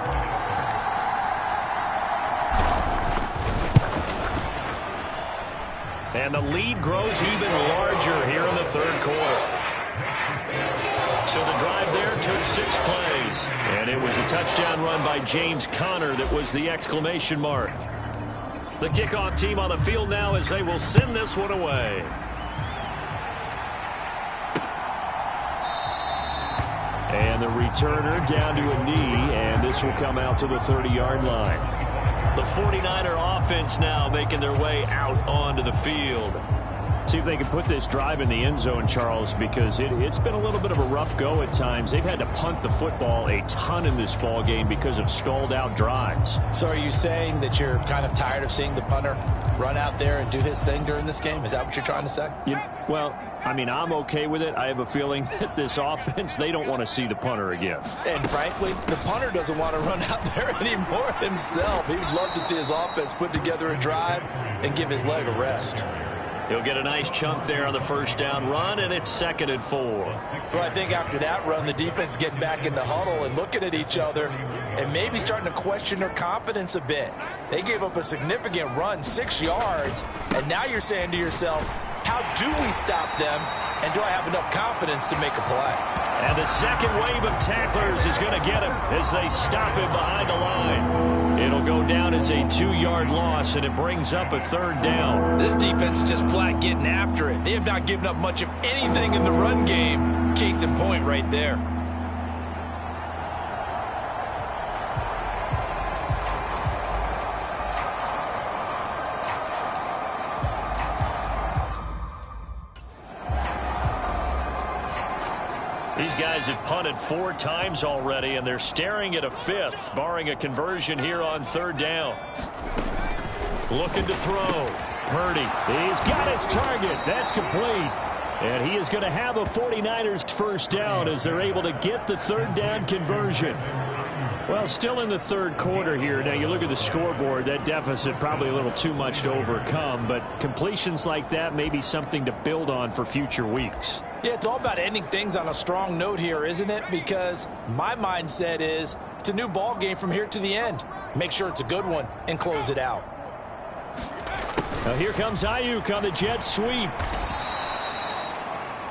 And the lead grows even larger here in the 3rd quarter. So the drive there took 6 plays. And it was a touchdown run by James Conner that was the exclamation mark. The kickoff team on the field now as they will send this one away. And the returner down to a knee, and this will come out to the 30-yard line. The 49er offense now making their way out onto the field. See if they can put this drive in the end zone, Charles, because it's been a little bit of a rough go at times. They've had to punt the football a ton in this ball game because of stalled-out drives. So are you saying that you're kind of tired of seeing the punter run out there and do his thing during this game? Is that what you're trying to say? Well, I mean, I'm okay with it. I have a feeling that this offense, they don't want to see the punter again. And frankly, the punter doesn't want to run out there anymore himself. He would love to see his offense put together a drive and give his leg a rest. He'll get a nice chunk there on the 1st down run, and it's 2nd and 4. Well, I think after that run, the defense is getting back in the huddle and looking at each other and maybe starting to question their confidence a bit. They gave up a significant run, 6 yards, and now you're saying to yourself, how do we stop them, and do I have enough confidence to make a play? And the second wave of tacklers is going to get him as they stop him behind the line. It'll go down as a 2-yard loss, and it brings up a 3rd down. This defense is just flat getting after it. They have not given up much of anything in the run game. Case in point right there. These guys have punted 4 times already, and they're staring at a 5th, barring a conversion here on 3rd down. Looking to throw. Purdy. He's got his target. That's complete. And he is going to have a 49ers 1st down as they're able to get the 3rd down conversion. Well, still in the 3rd quarter here. Now, you look at the scoreboard, that deficit probably a little too much to overcome, but completions like that may be something to build on for future weeks. Yeah, it's all about ending things on a strong note here, isn't it? Because my mindset is it's a new ball game from here to the end. Make sure it's a good one and close it out. Now here comes Ayuk on the jet sweep.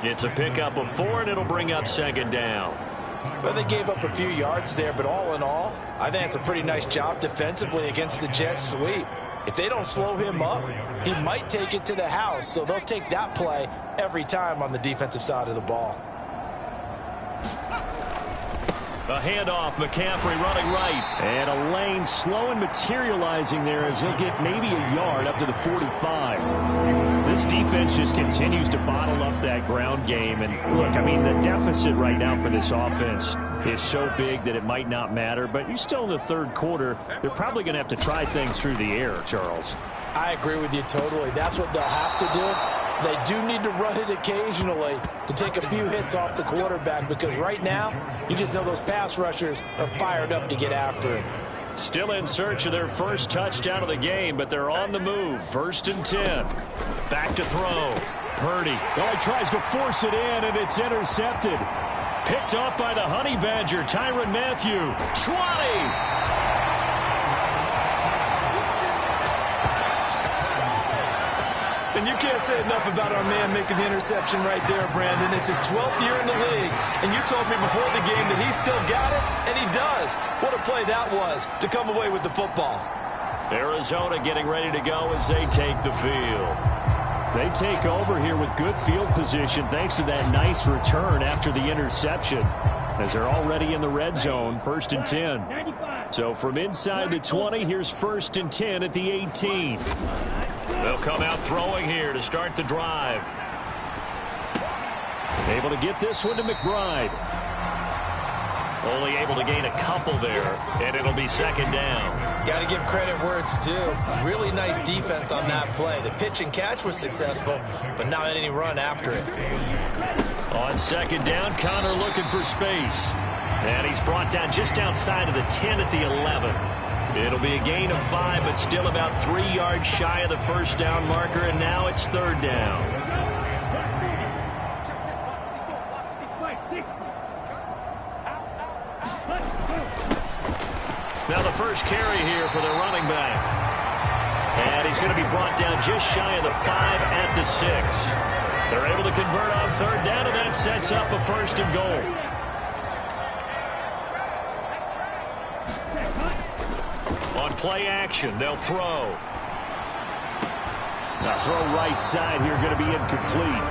It's a pickup of 4, and it'll bring up 2nd down. Well, they gave up a few yards there, but all in all, I think it's a pretty nice job defensively against the jet sweep. If they don't slow him up, he might take it to the house, so they'll take that play every time on the defensive side of the ball. A handoff, McCaffrey running right. And a lane slow and materializing there as he'll get maybe a yard up to the 45. This defense just continues to bottle up that ground game. And look, I mean, the deficit right now for this offense is so big that it might not matter. But you're still in the 3rd quarter. They're probably going to have to try things through the air, Charles. I agree with you totally. That's what they'll have to do. They do need to run it occasionally to take a few hits off the quarterback, because right now, you just know those pass rushers are fired up to get after him. Still in search of their 1st touchdown of the game, but they're on the move. 1st and 10. Back to throw. Purdy. Oh, he tries to force it in, and it's intercepted. Picked off by the Honey Badger, Tyrann Mathieu. 20. And you can't say enough about our man making the interception right there, Brandon. It's his 12th year in the league, and you told me before the game that he still got it, and he does. What a play that was to come away with the football. Arizona getting ready to go as they take the field. They take over here with good field position thanks to that nice return after the interception, as they're already in the red zone, 1st and 10. So from inside the 20, here's 1st and 10 at the 18. They'll come out throwing here to start the drive. Able to get this one to McBride. Only able to gain a couple there, and it'll be 2nd down. Got to give credit where it's due. Really nice defense on that play. The pitch and catch was successful, but not any run after it. On 2nd down, Connor looking for space. And he's brought down just outside of the 10 at the 11. It'll be a gain of 5, but still about 3 yards shy of the 1st down marker, and now it's 3rd down. Now the first carry here for the running back. And he's going to be brought down just shy of the 5 at the 6. They're able to convert on 3rd down, and that sets up a 1st and goal. On play action, they'll throw. Now throw right side here, going to be incomplete.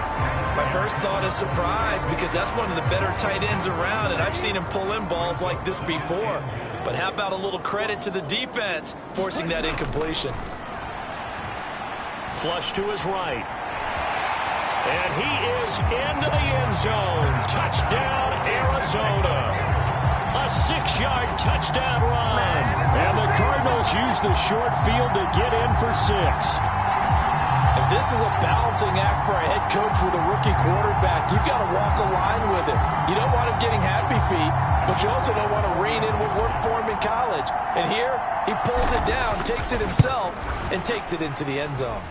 My first thought is surprise, because that's one of the better tight ends around, and I've seen him pull in balls like this before. But how about a little credit to the defense forcing that incompletion? Flush to his right. And he is into the end zone. Touchdown, Arizona. A 6-yard touchdown run. And the Cardinals use the short field to get in for 6. And this is a balancing act for a head coach with a rookie quarterback. You've got to walk a line with him. You don't want him getting happy feet, but you also don't want to rein in what worked for him in college. And here, he pulls it down, takes it himself, and takes it into the end zone.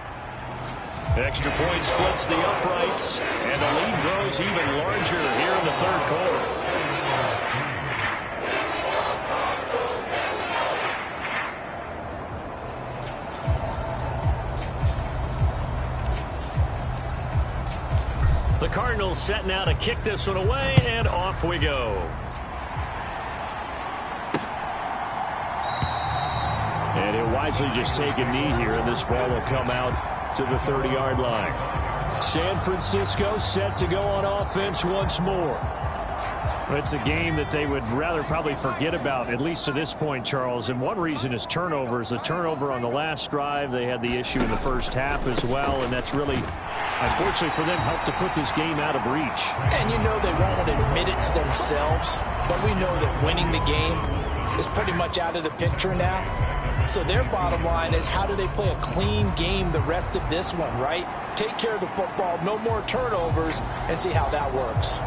Extra point splits the uprights, and the lead grows even larger here in the 3rd quarter. The Cardinals setting out to kick this one away, and off we go. And he'll wisely just take a knee here, and this ball will come out to the 30-yard line. San Francisco set to go on offense once more. It's a game that they would rather probably forget about, at least to this point, Charles. And one reason is turnovers. The turnover on the last drive, they had the issue in the first half as well, and that's really, unfortunately for them, helped to put this game out of reach. And you know they won't admit it to themselves, but we know that winning the game is pretty much out of the picture now. So their bottom line is, how do they play a clean game the rest of this one, right? Take care of the football, no more turnovers, and see how that works.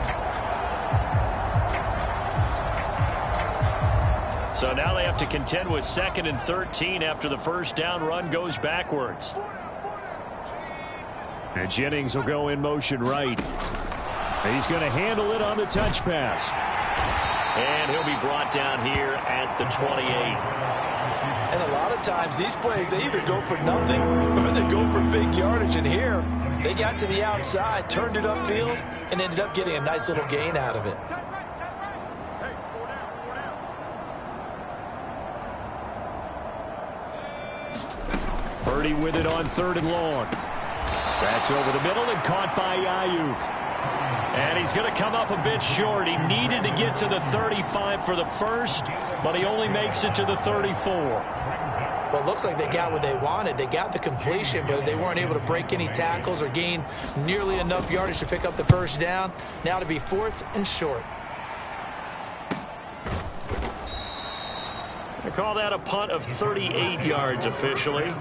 So now they have to contend with 2nd and 13 after the 1st down run goes backwards. And Jennings will go in motion right. He's going to handle it on the touch pass. And he'll be brought down here at the 28. And a lot of times these plays, they either go for nothing or they go for big yardage. And here, they got to the outside, turned it upfield, and ended up getting a nice little gain out of it. Purdy with it on 3rd and long. That's over the middle and caught by Ayuk. And he's going to come up a bit short. He needed to get to the 35 for the first, but he only makes it to the 34. Well, it looks like they got what they wanted. They got the completion, but they weren't able to break any tackles or gain nearly enough yardage to pick up the 1st down. Now to be 4th and short. They call that a punt of 38 yards officially.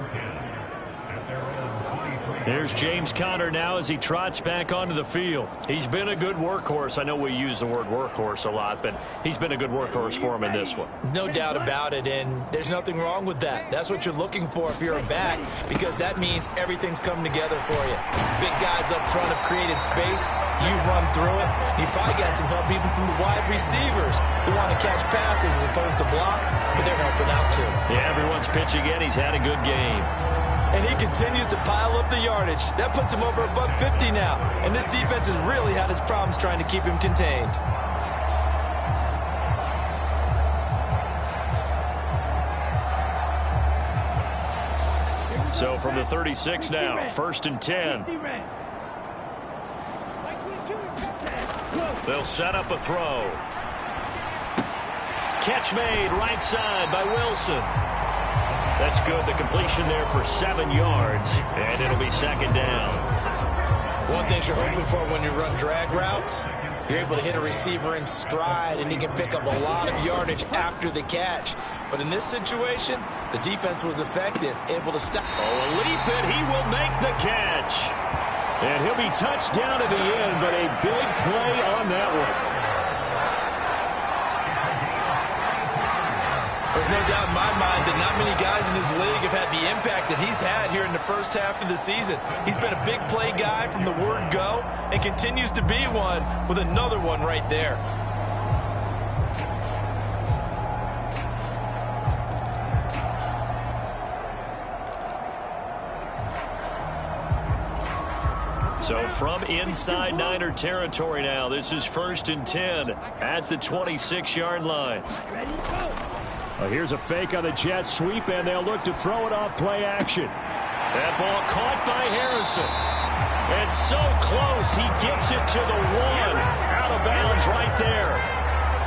There's James Conner now as he trots back onto the field. He's been a good workhorse. I know we use the word workhorse a lot, but he's been a good workhorse for him in this one. No doubt about it, and there's nothing wrong with that. That's what you're looking for if you're a back, because that means everything's coming together for you. Big guys up front have created space. You've run through it. You've probably gotten some help even from the wide receivers who want to catch passes as opposed to block, but they're helping out too. Yeah, everyone's pitching in. He's had a good game. And he continues to pile up the yardage. That puts him over $150 now. And this defense has really had its problems trying to keep him contained. So from the 36 now, 1st and 10. They'll set up a throw. Catch made right side by Wilson. That's good. The completion there for 7 yards, and it'll be 2nd down. One thing you're hoping for when you run drag routes, you're able to hit a receiver in stride, and he can pick up a lot of yardage after the catch. But in this situation, the defense was effective, able to stop. Oh, a leap, and he will make the catch. And he'll be touched down at the end, but a big play on that one. There's no doubt in my mind that not many guys in his league have had the impact that he's had here in the first half of the season. He's been a big play guy from the word go and continues to be one with another one right there. So from inside Niner territory now, this is 1st and 10 at the 26-yard line. Well, here's a fake on the jet sweep, and they'll look to throw it off play action. That ball caught by Harrison. And so close, he gets it to the 1. Out of bounds right there.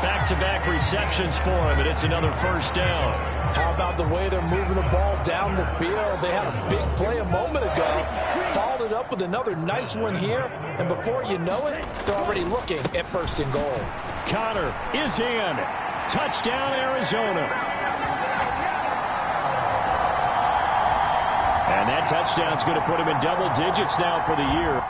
Back-to-back receptions for him, and it's another 1st down. How about the way they're moving the ball down the field? They had a big play a moment ago. Followed it up with another nice one here. And before you know it, they're already looking at 1st and goal. Connor is in. Touchdown, Arizona. And that touchdown's going to put him in double digits now for the year.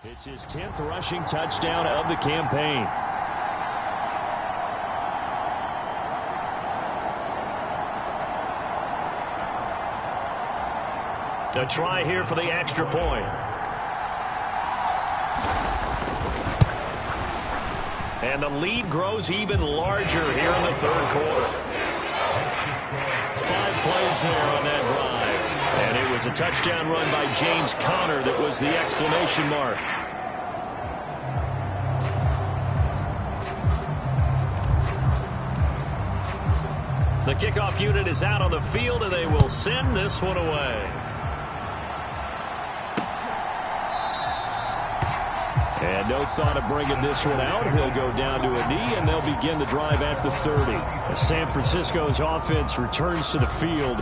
It's his 10th rushing touchdown of the campaign. A try here for the extra point. And the lead grows even larger here in the 3rd quarter. 5 plays there on that drive. And it was a touchdown run by James Conner that was the exclamation mark. The kickoff unit is out on the field, and they will send this one away. And no thought of bringing this one out. He'll go down to a knee, and they'll begin the drive at the 30. As San Francisco's offense returns to the field.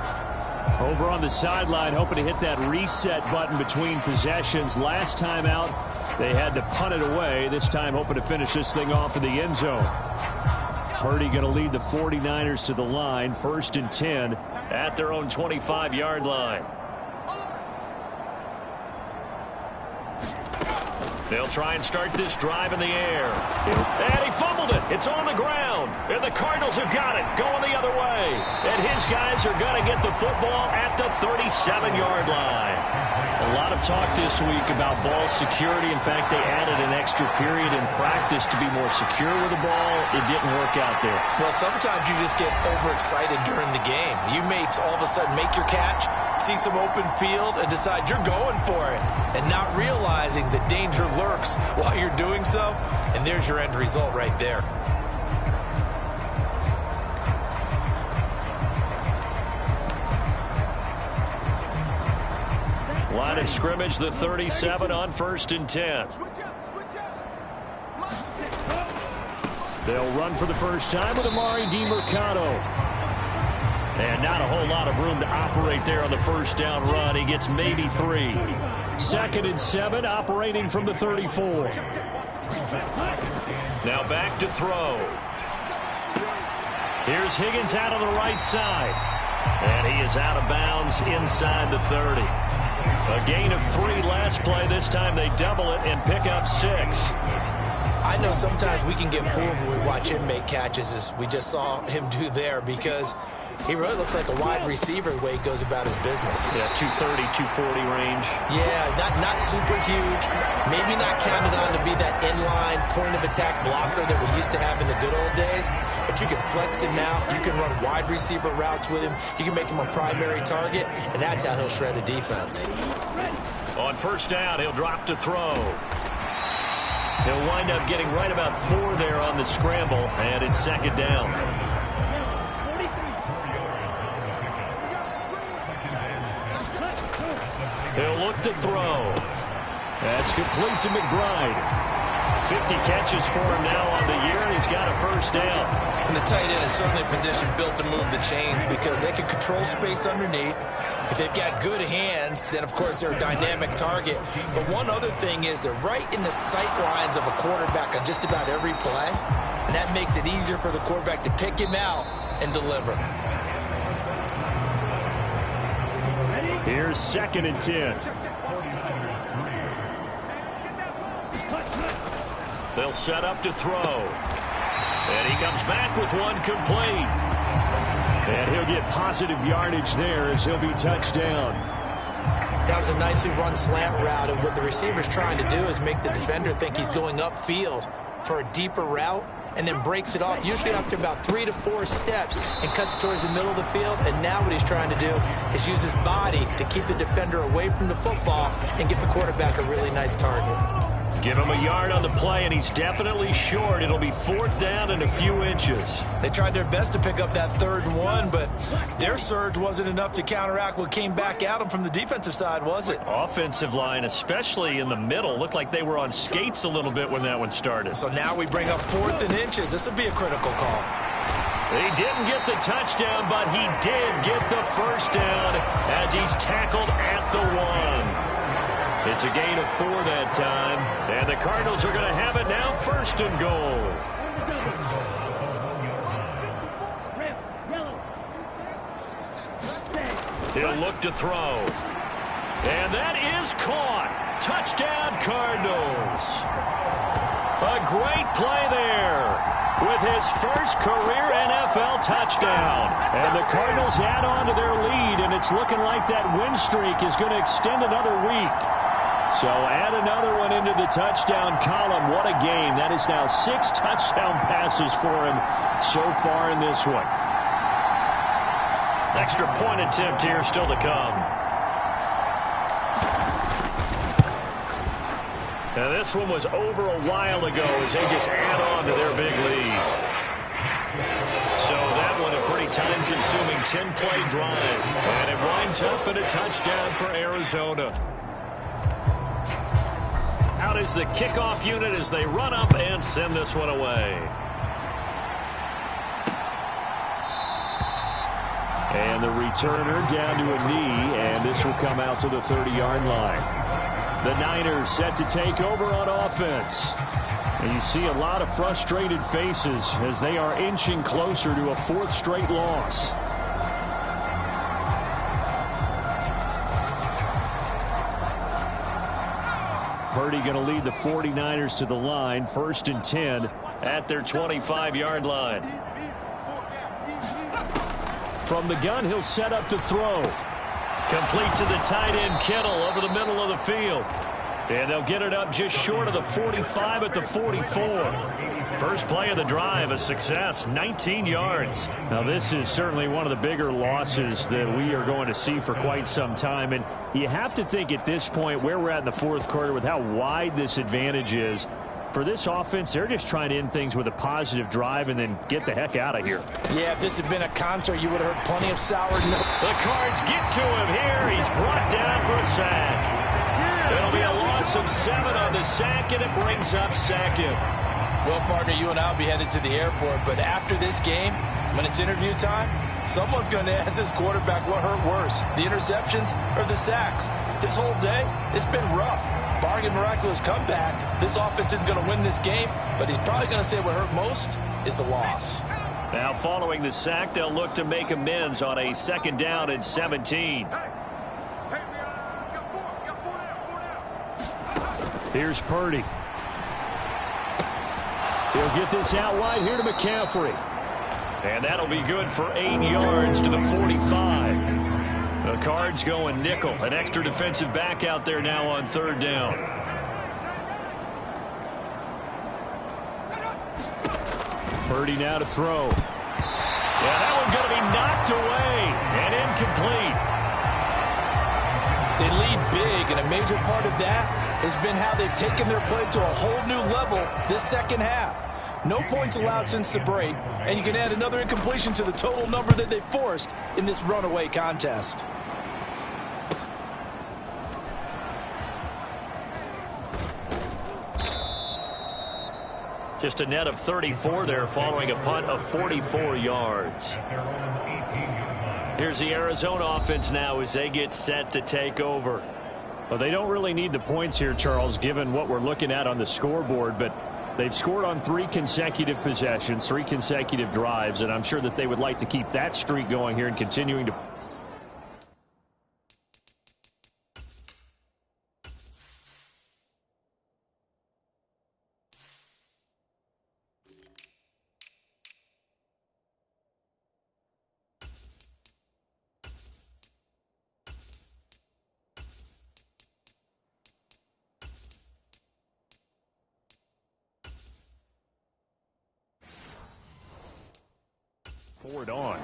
Over on the sideline, hoping to hit that reset button between possessions. Last time out, they had to punt it away. This time, hoping to finish this thing off in the end zone. Purdy going to lead the 49ers to the line. 1st and 10 at their own 25-yard line. They'll try and start this drive in the air. And he fumbled it. It's on the ground. And the Cardinals have got it going the other way. And his guys are going to get the football at the 37-yard line. A lot of talk this week about ball security. In fact, they added an extra period in practice to be more secure with the ball. It didn't work out there. Well, sometimes you just get overexcited during the game. You may all of a sudden make your catch, see some open field, and decide you're going for it, and not realizing the danger lurks while you're doing so, and there's your end result right there. Line of scrimmage, the 37 on 1st and 10. They'll run for the first time with Amari DiMercato. And not a whole lot of room to operate there on the 1st down run. He gets maybe 3. 2nd and 7, operating from the 34. Now back to throw. Here's Higgins out on the right side. And he is out of bounds inside the 30. A gain of 3 last play. This time they double it and pick up 6. I know sometimes we can get fooled when we watch him make catches, as we just saw him do there, because He really looks like a wide receiver the way he goes about his business. Yeah, 230, 240 range. Yeah, not super huge. Maybe not counted on to be that inline point-of-attack blocker that we used to have in the good old days. But you can flex him out. You can run wide receiver routes with him. You can make him a primary target, and that's how he'll shred a defense. On first down, he'll drop to throw. He'll wind up getting right about 4 there on the scramble, and it's second down. He'll look to throw. That's complete to McBride. 50 catches for him now on the year, and he's got a first down. And the tight end is certainly a position built to move the chains because they can control space underneath. If they've got good hands, then, of course, they're a dynamic target. But one other thing is they're right in the sight lines of a quarterback on just about every play, and that makes it easier for the quarterback to pick him out and deliver. Here's 2nd and 10. They'll set up to throw. And he comes back with one complete. And he'll get positive yardage there as he'll be touched down. That was a nicely run slant route, and what the receiver's trying to do is make the defender think he's going upfield for a deeper route, and then breaks it off, usually after about 3 to 4 steps, and cuts towards the middle of the field. And now what he's trying to do is use his body to keep the defender away from the football and give the quarterback a really nice target. Give him a yard on the play, and he's definitely short. It'll be 4th down and a few inches. They tried their best to pick up that 3rd and 1, but their surge wasn't enough to counteract what came back at them from the defensive side, was it? Offensive line, especially in the middle, looked like they were on skates a little bit when that one started. So now we bring up 4th and inches. This will be a critical call. He didn't get the touchdown, but he did get the first down as he's tackled at the 1. It's a gain of 4 that time, and the Cardinals are going to have it now 1st and goal. He'll look to throw. And that is caught. Touchdown, Cardinals. A great play there with his first career NFL touchdown. And the Cardinals add on to their lead, and it's looking like that win streak is going to extend another week. So add another one into the touchdown column. What a game. That is now 6 touchdown passes for him so far in this one. Extra point attempt here still to come. Now this one was over a while ago as they just add on to their big lead. So that one a pretty time-consuming 10-play drive. And it winds up in a touchdown for Arizona. Out is the kickoff unit as they run up and send this one away. And the returner down to a knee, and this will come out to the 30-yard line. The Niners set to take over on offense. And you see a lot of frustrated faces as they are inching closer to a 4th straight loss. Purdy going to lead the 49ers to the line, 1st and 10 at their 25-yard line. From the gun, he'll set up to throw. Complete to the tight end Kittle over the middle of the field. And they'll get it up just short of the 45 at the 44. First play of the drive, a success, 19 yards. Now, this is certainly one of the bigger losses that we are going to see for quite some time. And you have to think at this point where we're at in the 4th quarter with how wide this advantage is. For this offense, they're just trying to end things with a positive drive and then get the heck out of here. Yeah, if this had been a concert, you would have heard plenty of sour notes. The Cards get to him here. He's brought down for a sack. It'll be a loss of 7 on the sack, and it brings up 2nd. Well, partner, you and I will be headed to the airport, but after this game, when it's interview time, someone's going to ask this quarterback what hurt worse, the interceptions or the sacks. This whole day, it's been rough. Barring a miraculous comeback, this offense is going to win this game, but he's probably going to say what hurt most is the loss. Now, following the sack, they'll look to make amends on a 2nd down and 17. Here's Purdy. He'll get this out wide here to McCaffrey. And that'll be good for 8 yards to the 45. The Cards going nickel. An extra defensive back out there now on 3rd down. Purdy now to throw. Yeah, that one's going to be knocked away and incomplete. They lead big, and a major part of that has been how they've taken their play to a whole new level this second half. No points allowed since the break, and you can add another incompletion to the total number that they forced in this runaway contest. Just a net of 34 there following a punt of 44 yards. Here's the Arizona offense now as they get set to take over. Well, they don't really need the points here, Charles, given what we're looking at on the scoreboard, but they've scored on 3 consecutive possessions, 3 consecutive drives, and I'm sure that they would like to keep that streak going here and continuing to... forward on.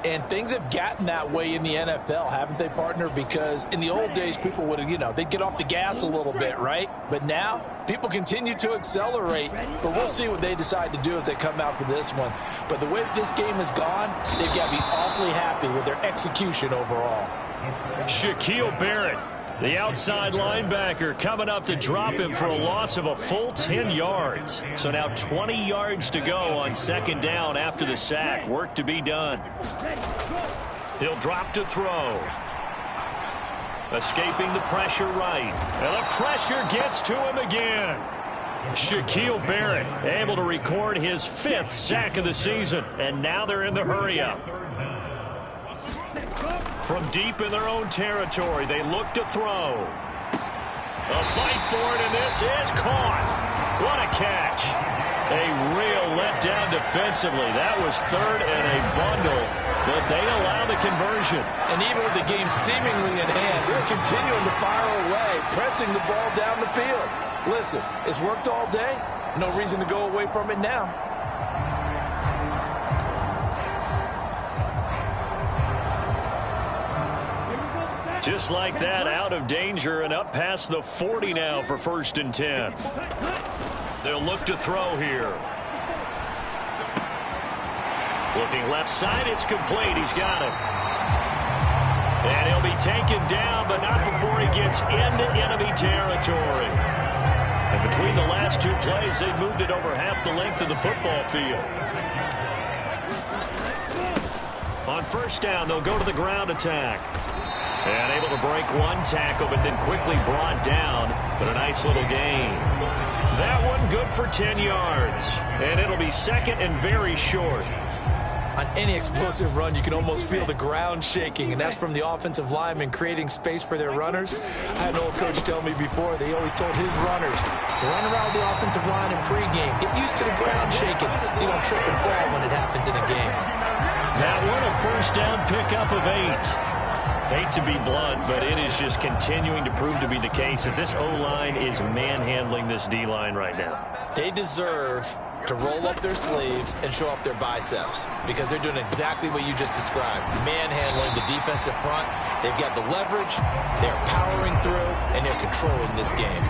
And things have gotten that way in the NFL, haven't they, partner? Because in the old days, people would, they'd get off the gas a little bit, right? But now, people continue to accelerate. But we'll see what they decide to do as they come out for this one. But the way this game has gone, they've got to be awfully happy with their execution overall. Shaquille Barrett, the outside linebacker, coming up to drop him for a loss of a full 10 yards. So now 20 yards to go on 2nd down after the sack. Work to be done. He'll drop to throw. Escaping the pressure right. And the pressure gets to him again. Shaquille Barrett able to record his 5th sack of the season. And now they're in the hurry-up. From deep in their own territory, they look to throw. A fight for it, and this is caught. What a catch. A real letdown defensively. That was 3rd and a bundle, but they allow the conversion. And even with the game seemingly in hand, they're continuing to fire away, pressing the ball down the field. Listen, it's worked all day. No reason to go away from it now. Just like that, out of danger and up past the 40 now for 1st and 10. They'll look to throw here. Looking left side, it's complete. He's got it. And he'll be taken down, but not before he gets into enemy territory. And between the last 2 plays, they've moved it over half the length of the football field. On 1st down, they'll go to the ground attack. And able to break 1 tackle, but then quickly brought down. But a nice little gain. That one good for 10 yards. And it'll be 2nd and very short. On any explosive run, you can almost feel the ground shaking, and that's from the offensive linemen creating space for their runners. I had an old coach tell me before, they always told his runners, run around the offensive line in pregame. Get used to the ground shaking so you don't trip and fall when it happens in a game. That one a 1st down pickup of 8. Hate to be blunt, but it is just continuing to prove to be the case that this O-line is manhandling this D-line right now. They deserve to roll up their sleeves and show up their biceps because they're doing exactly what you just described, manhandling the defensive front. They've got the leverage, they're powering through, and they're controlling this game.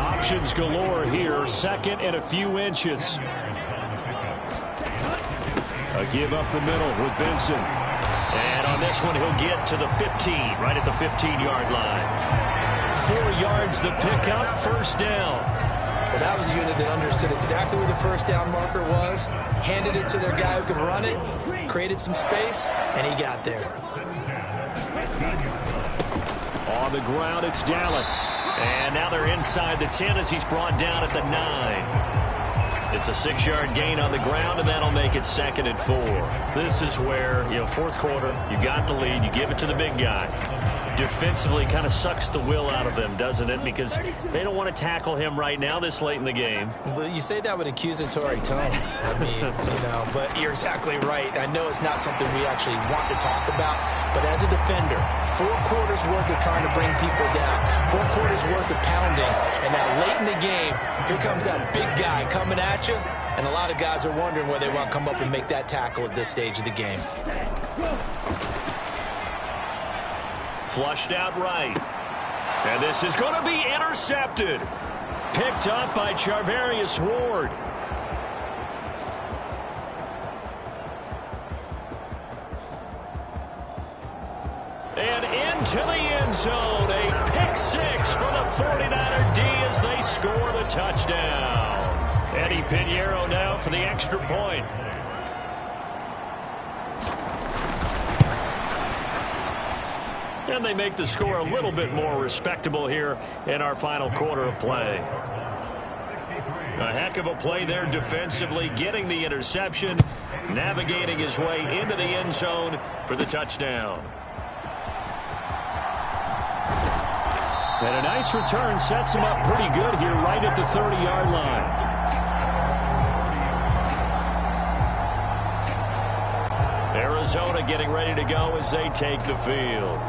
Options galore here, 2nd and a few inches. A give up the middle with Benson. And on this one, he'll get to the 15, right at the 15-yard line. 4 yards the pickup, 1st down. Well, that was a unit that understood exactly where the 1st down marker was, handed it to their guy who could run it, created some space, and he got there. On the ground, it's Dallas. And now they're inside the 10 as he's brought down at the 9. It's a 6-yard gain on the ground, and that'll make it 2nd and 4. This is where, 4th quarter, you got the lead, you give it to the big guy. defensively kind of sucks the will out of them, doesn't it? Because they don't want to tackle him right now this late in the game. Well, you say that with accusatory tones. I mean, but you're exactly right. I know it's not something we actually want to talk about, but as a defender, 4 quarters worth of trying to bring people down, 4 quarters worth of pounding, and now late in the game, here comes that big guy coming at you, and a lot of guys are wondering where they want to come up and make that tackle at this stage of the game. Flushed out right. And this is going to be intercepted. Picked up by Charvarius Ward. And into the end zone. A pick 6 for the 49er D as they score the touchdown. Eddie Pinheiro now for the extra point. And they make the score a little bit more respectable here in our final quarter of play. A heck of a play there defensively, getting the interception, navigating his way into the end zone for the touchdown. And a nice return sets him up pretty good here right at the 30-yard line. Arizona getting ready to go as they take the field.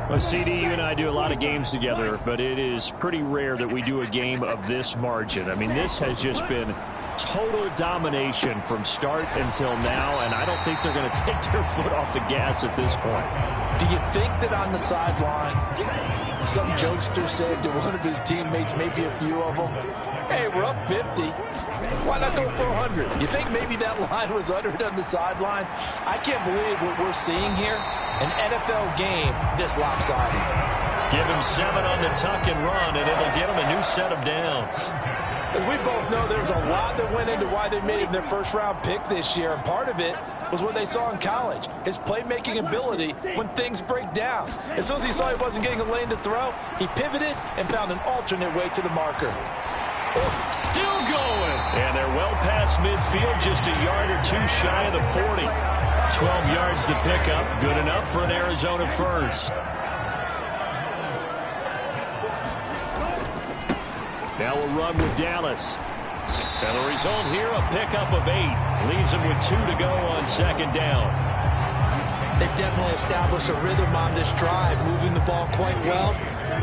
Well, CD, you and I do a lot of games together, but it is pretty rare that we do a game of this margin. I mean, this has just been total domination from start until now, and I don't think they're going to take their foot off the gas at this point. Do you think that on the sideline, some jokester said to one of his teammates, maybe a few of them, hey, we're up 50. Why not go for 100? You think maybe that line was uttered on the sideline? I can't believe what we're seeing here. An NFL game this lopsided. Give him 7 on the tuck and run, and it'll get him a new set of downs. As we both know, there's a lot that went into why they made him their first-round pick this year, and part of it was what they saw in college, his playmaking ability when things break down. As soon as he saw he wasn't getting a lane to throw, he pivoted and found an alternate way to the marker. Still going. And they're well past midfield, just a yard or 2 shy of the 40. 12 yards to pick up, good enough for an Arizona first. Now we'll run with Dallas. And the result here, a pickup of 8. Leaves them with 2 to go on second down. They've definitely established a rhythm on this drive, moving the ball quite well.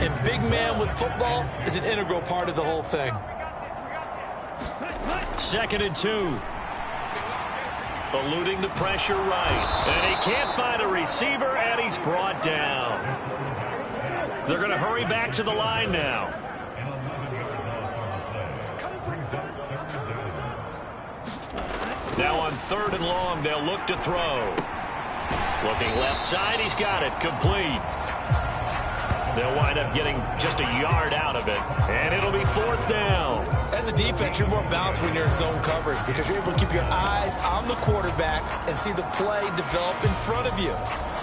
And big man with football is an integral part of the whole thing. 2nd and 2. Eluding the pressure right. And he can't find a receiver, and he's brought down. They're going to hurry back to the line now. Now on 3rd and long, they'll look to throw. Looking left side, he's got it, complete. They'll wind up getting just a yard out of it, and it'll be 4th down. As a defense, you're more balanced when you're in zone coverage because you're able to keep your eyes on the quarterback and see the play develop in front of you.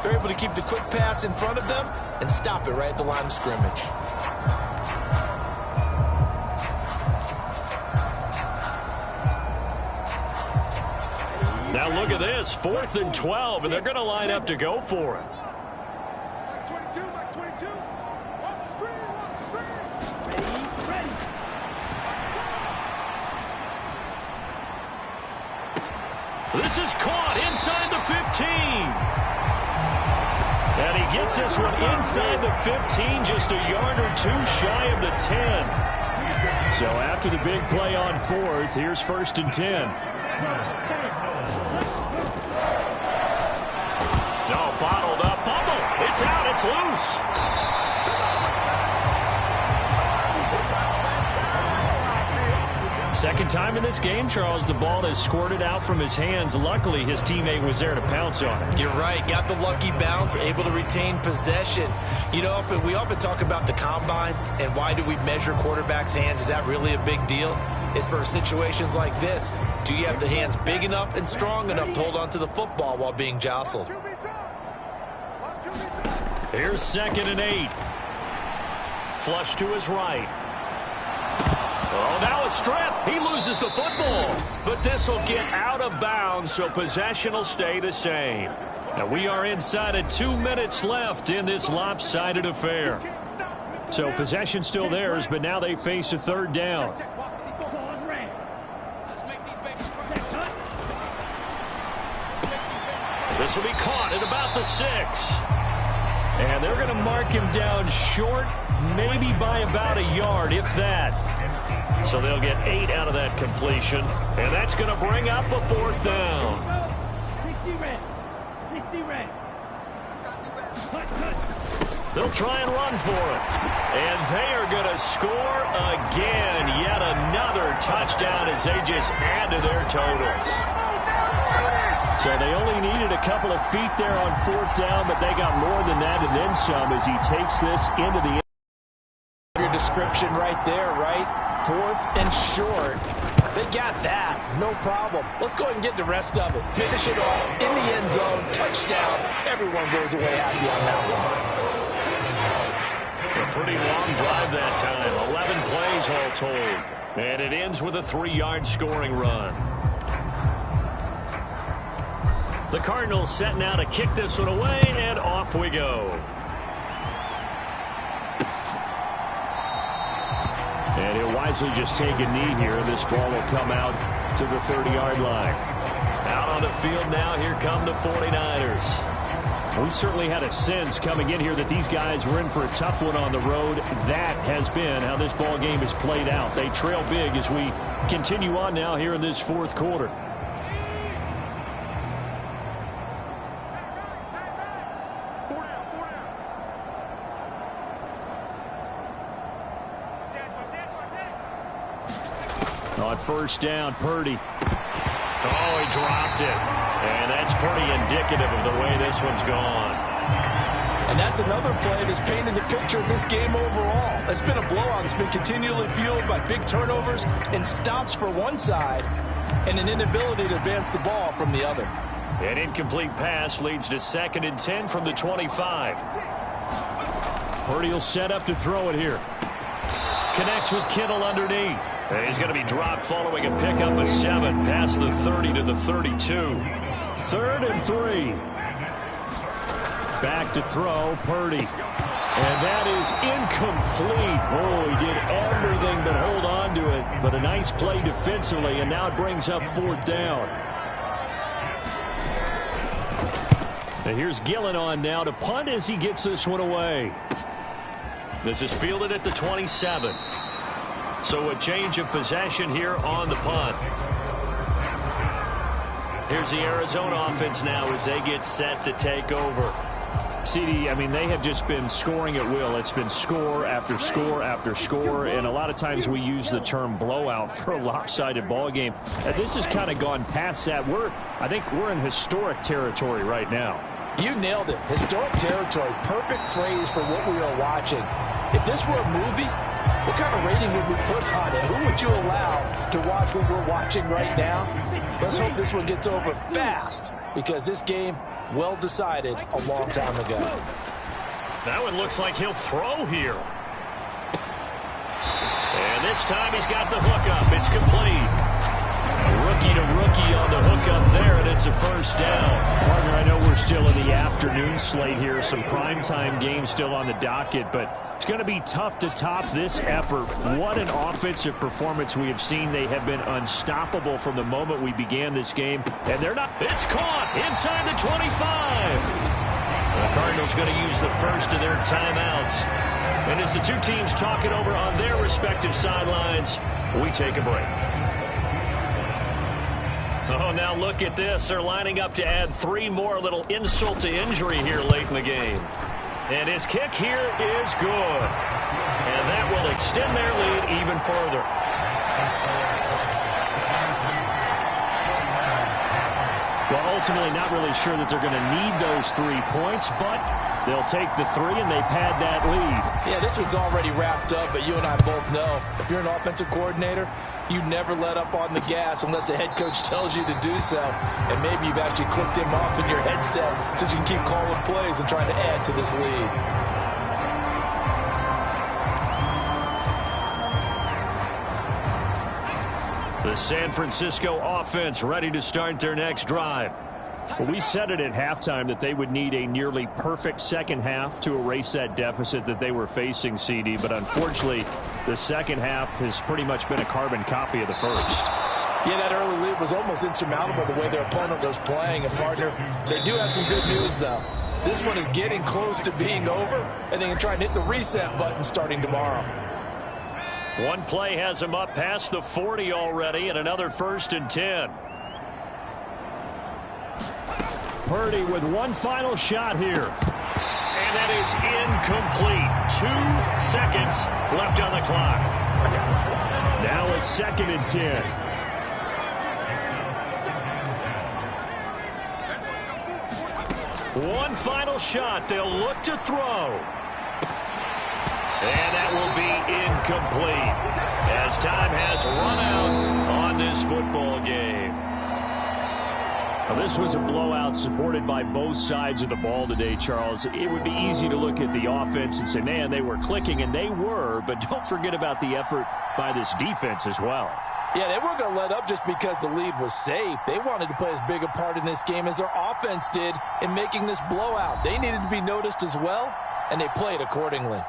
You're able to keep the quick pass in front of them and stop it right at the line of scrimmage. Now look at this, 4th and 12, and they're going to line up to go for it. This is caught inside the 15. And he gets this one inside the 15, just a yard or 2 shy of the 10. So after the big play on 4th, here's 1st and 10. No, bottled up, fumble. It's out, it's loose. Second time in this game, Charles, the ball has squirted out from his hands. Luckily, his teammate was there to pounce on it. You're right. Got the lucky bounce, able to retain possession. You know, we often talk about the combine and why do we measure quarterbacks' hands. Is that really a big deal? It's for situations like this. Do you have the hands big enough and strong enough to hold on to the football while being jostled? Here's 2nd and 8. Flush to his right. Oh, now a strip. He loses the football. But this will get out of bounds, so possession will stay the same. Now we are inside of 2 minutes left in this lopsided affair. So possession still theirs, but now they face a third down. This will be caught at about the 6. And they're going to mark him down short, maybe by about a yard, if that. So they'll get 8 out of that completion. And that's going to bring up a fourth down. They'll try and run for it. And they are going to score again. Yet another touchdown as they just add to their totals. So they only needed a couple of feet there on fourth down, but they got more than that and then some as he takes this into the end. Your description right there, right? Fourth and short. They got that. No problem. Let's go ahead and get the rest of it. Finish it off in the end zone. Touchdown. Everyone goes away happy on that one. A pretty long drive that time. 11 plays all told. And it ends with a 3-yard scoring run. The Cardinals set now to kick this one away, and off we go. And he'll wisely just take a knee here. This ball will come out to the 30-yard line. Out on the field now, here come the 49ers. We certainly had a sense coming in here that these guys were in for a tough one on the road. That has been how this ball game has played out. They trail big as we continue on now here in this fourth quarter. On first down, Purdy. Oh, he dropped it. And that's pretty indicative of the way this one's gone. And that's another play that's painted the picture of this game overall. It's been a blowout. It's been continually fueled by big turnovers and stops for one side and an inability to advance the ball from the other. An incomplete pass leads to 2nd and 10 from the 25. Purdy will set up to throw it here. Connects with Kittle underneath. And he's going to be dropped following a pickup of 7 past the 30 to the 32. 3rd and 3. Back to throw, Purdy. And that is incomplete. Oh, he did everything but hold on to it. But a nice play defensively, and now it brings up 4th down. And here's Gillen on now to punt as he gets this one away. This is fielded at the 27. So a change of possession here on the punt. Here's the Arizona offense now as they get set to take over. CD, I mean, they have just been scoring at will. It's been score after score after score, and a lot of times we use the term blowout for a lopsided ball game. This has kind of gone past that. I think we're in historic territory right now. You nailed it. Historic territory. Perfect phrase for what we are watching. If this were a movie, what kind of rating would we put on it? Who would you allow to watch what we're watching right now? Let's hope this one gets over fast, because this game, well decided a long time ago. That one looks like he'll throw here. And this time he's got the hookup. It's complete. Rookie to rookie on the hookup there, and it's a first down. Partner, I know we're still in the afternoon slate here. Some primetime games still on the docket, but it's going to be tough to top this effort. What an offensive performance we have seen. They have been unstoppable from the moment we began this game, and they're not. It's caught inside the 25. The Cardinals going to use the first of their timeouts. And as the two teams talk it over on their respective sidelines, we take a break. Oh, now look at this. They're lining up to add 3 more. Little insult to injury here late in the game. And his kick here is good. And that will extend their lead even further. Well, ultimately not really sure that they're going to need those 3 points, but they'll take the 3 and they pad that lead. Yeah, this one's already wrapped up, but you and I both know if you're an offensive coordinator, you never let up on the gas unless the head coach tells you to do so. And maybe you've actually clicked him off in your headset so you can keep calling plays and trying to add to this lead. The San Francisco offense ready to start their next drive. Well, we said it at halftime that they would need a nearly perfect second half to erase that deficit that they were facing, CD. But unfortunately, the second half has pretty much been a carbon copy of the first. Yeah, that early lead was almost insurmountable the way their opponent was playing. And, partner, they do have some good news, though. This one is getting close to being over, and they can try and hit the reset button starting tomorrow. One play has him up past the 40 already, and another 1st and 10. Purdy with one final shot here. And that is incomplete. 2 seconds left on the clock. Now a 2nd and 10. One final shot. They'll look to throw. And that will be incomplete as time has run out on this football game. Now, this was a blowout supported by both sides of the ball today, Charles. It would be easy to look at the offense and say, man, they were clicking, and they were, but don't forget about the effort by this defense as well. Yeah, they weren't going to let up just because the lead was safe. They wanted to play as big a part in this game as their offense did in making this blowout. They needed to be noticed as well, and they played accordingly.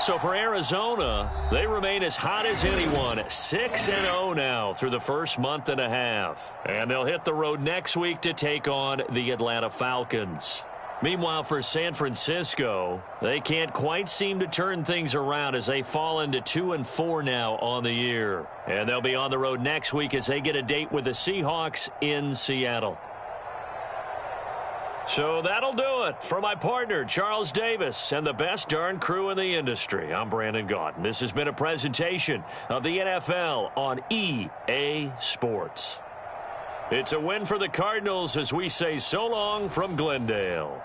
So for Arizona, they remain as hot as anyone, 6-0 now through the first month and a half. And they'll hit the road next week to take on the Atlanta Falcons. Meanwhile, for San Francisco, they can't quite seem to turn things around as they fall into 2-4 now on the year. And they'll be on the road next week as they get a date with the Seahawks in Seattle. So that'll do it for my partner, Charles Davis, and the best darn crew in the industry. I'm Brandon Gaunt. This has been a presentation of the NFL on EA Sports. It's a win for the Cardinals as we say so long from Glendale.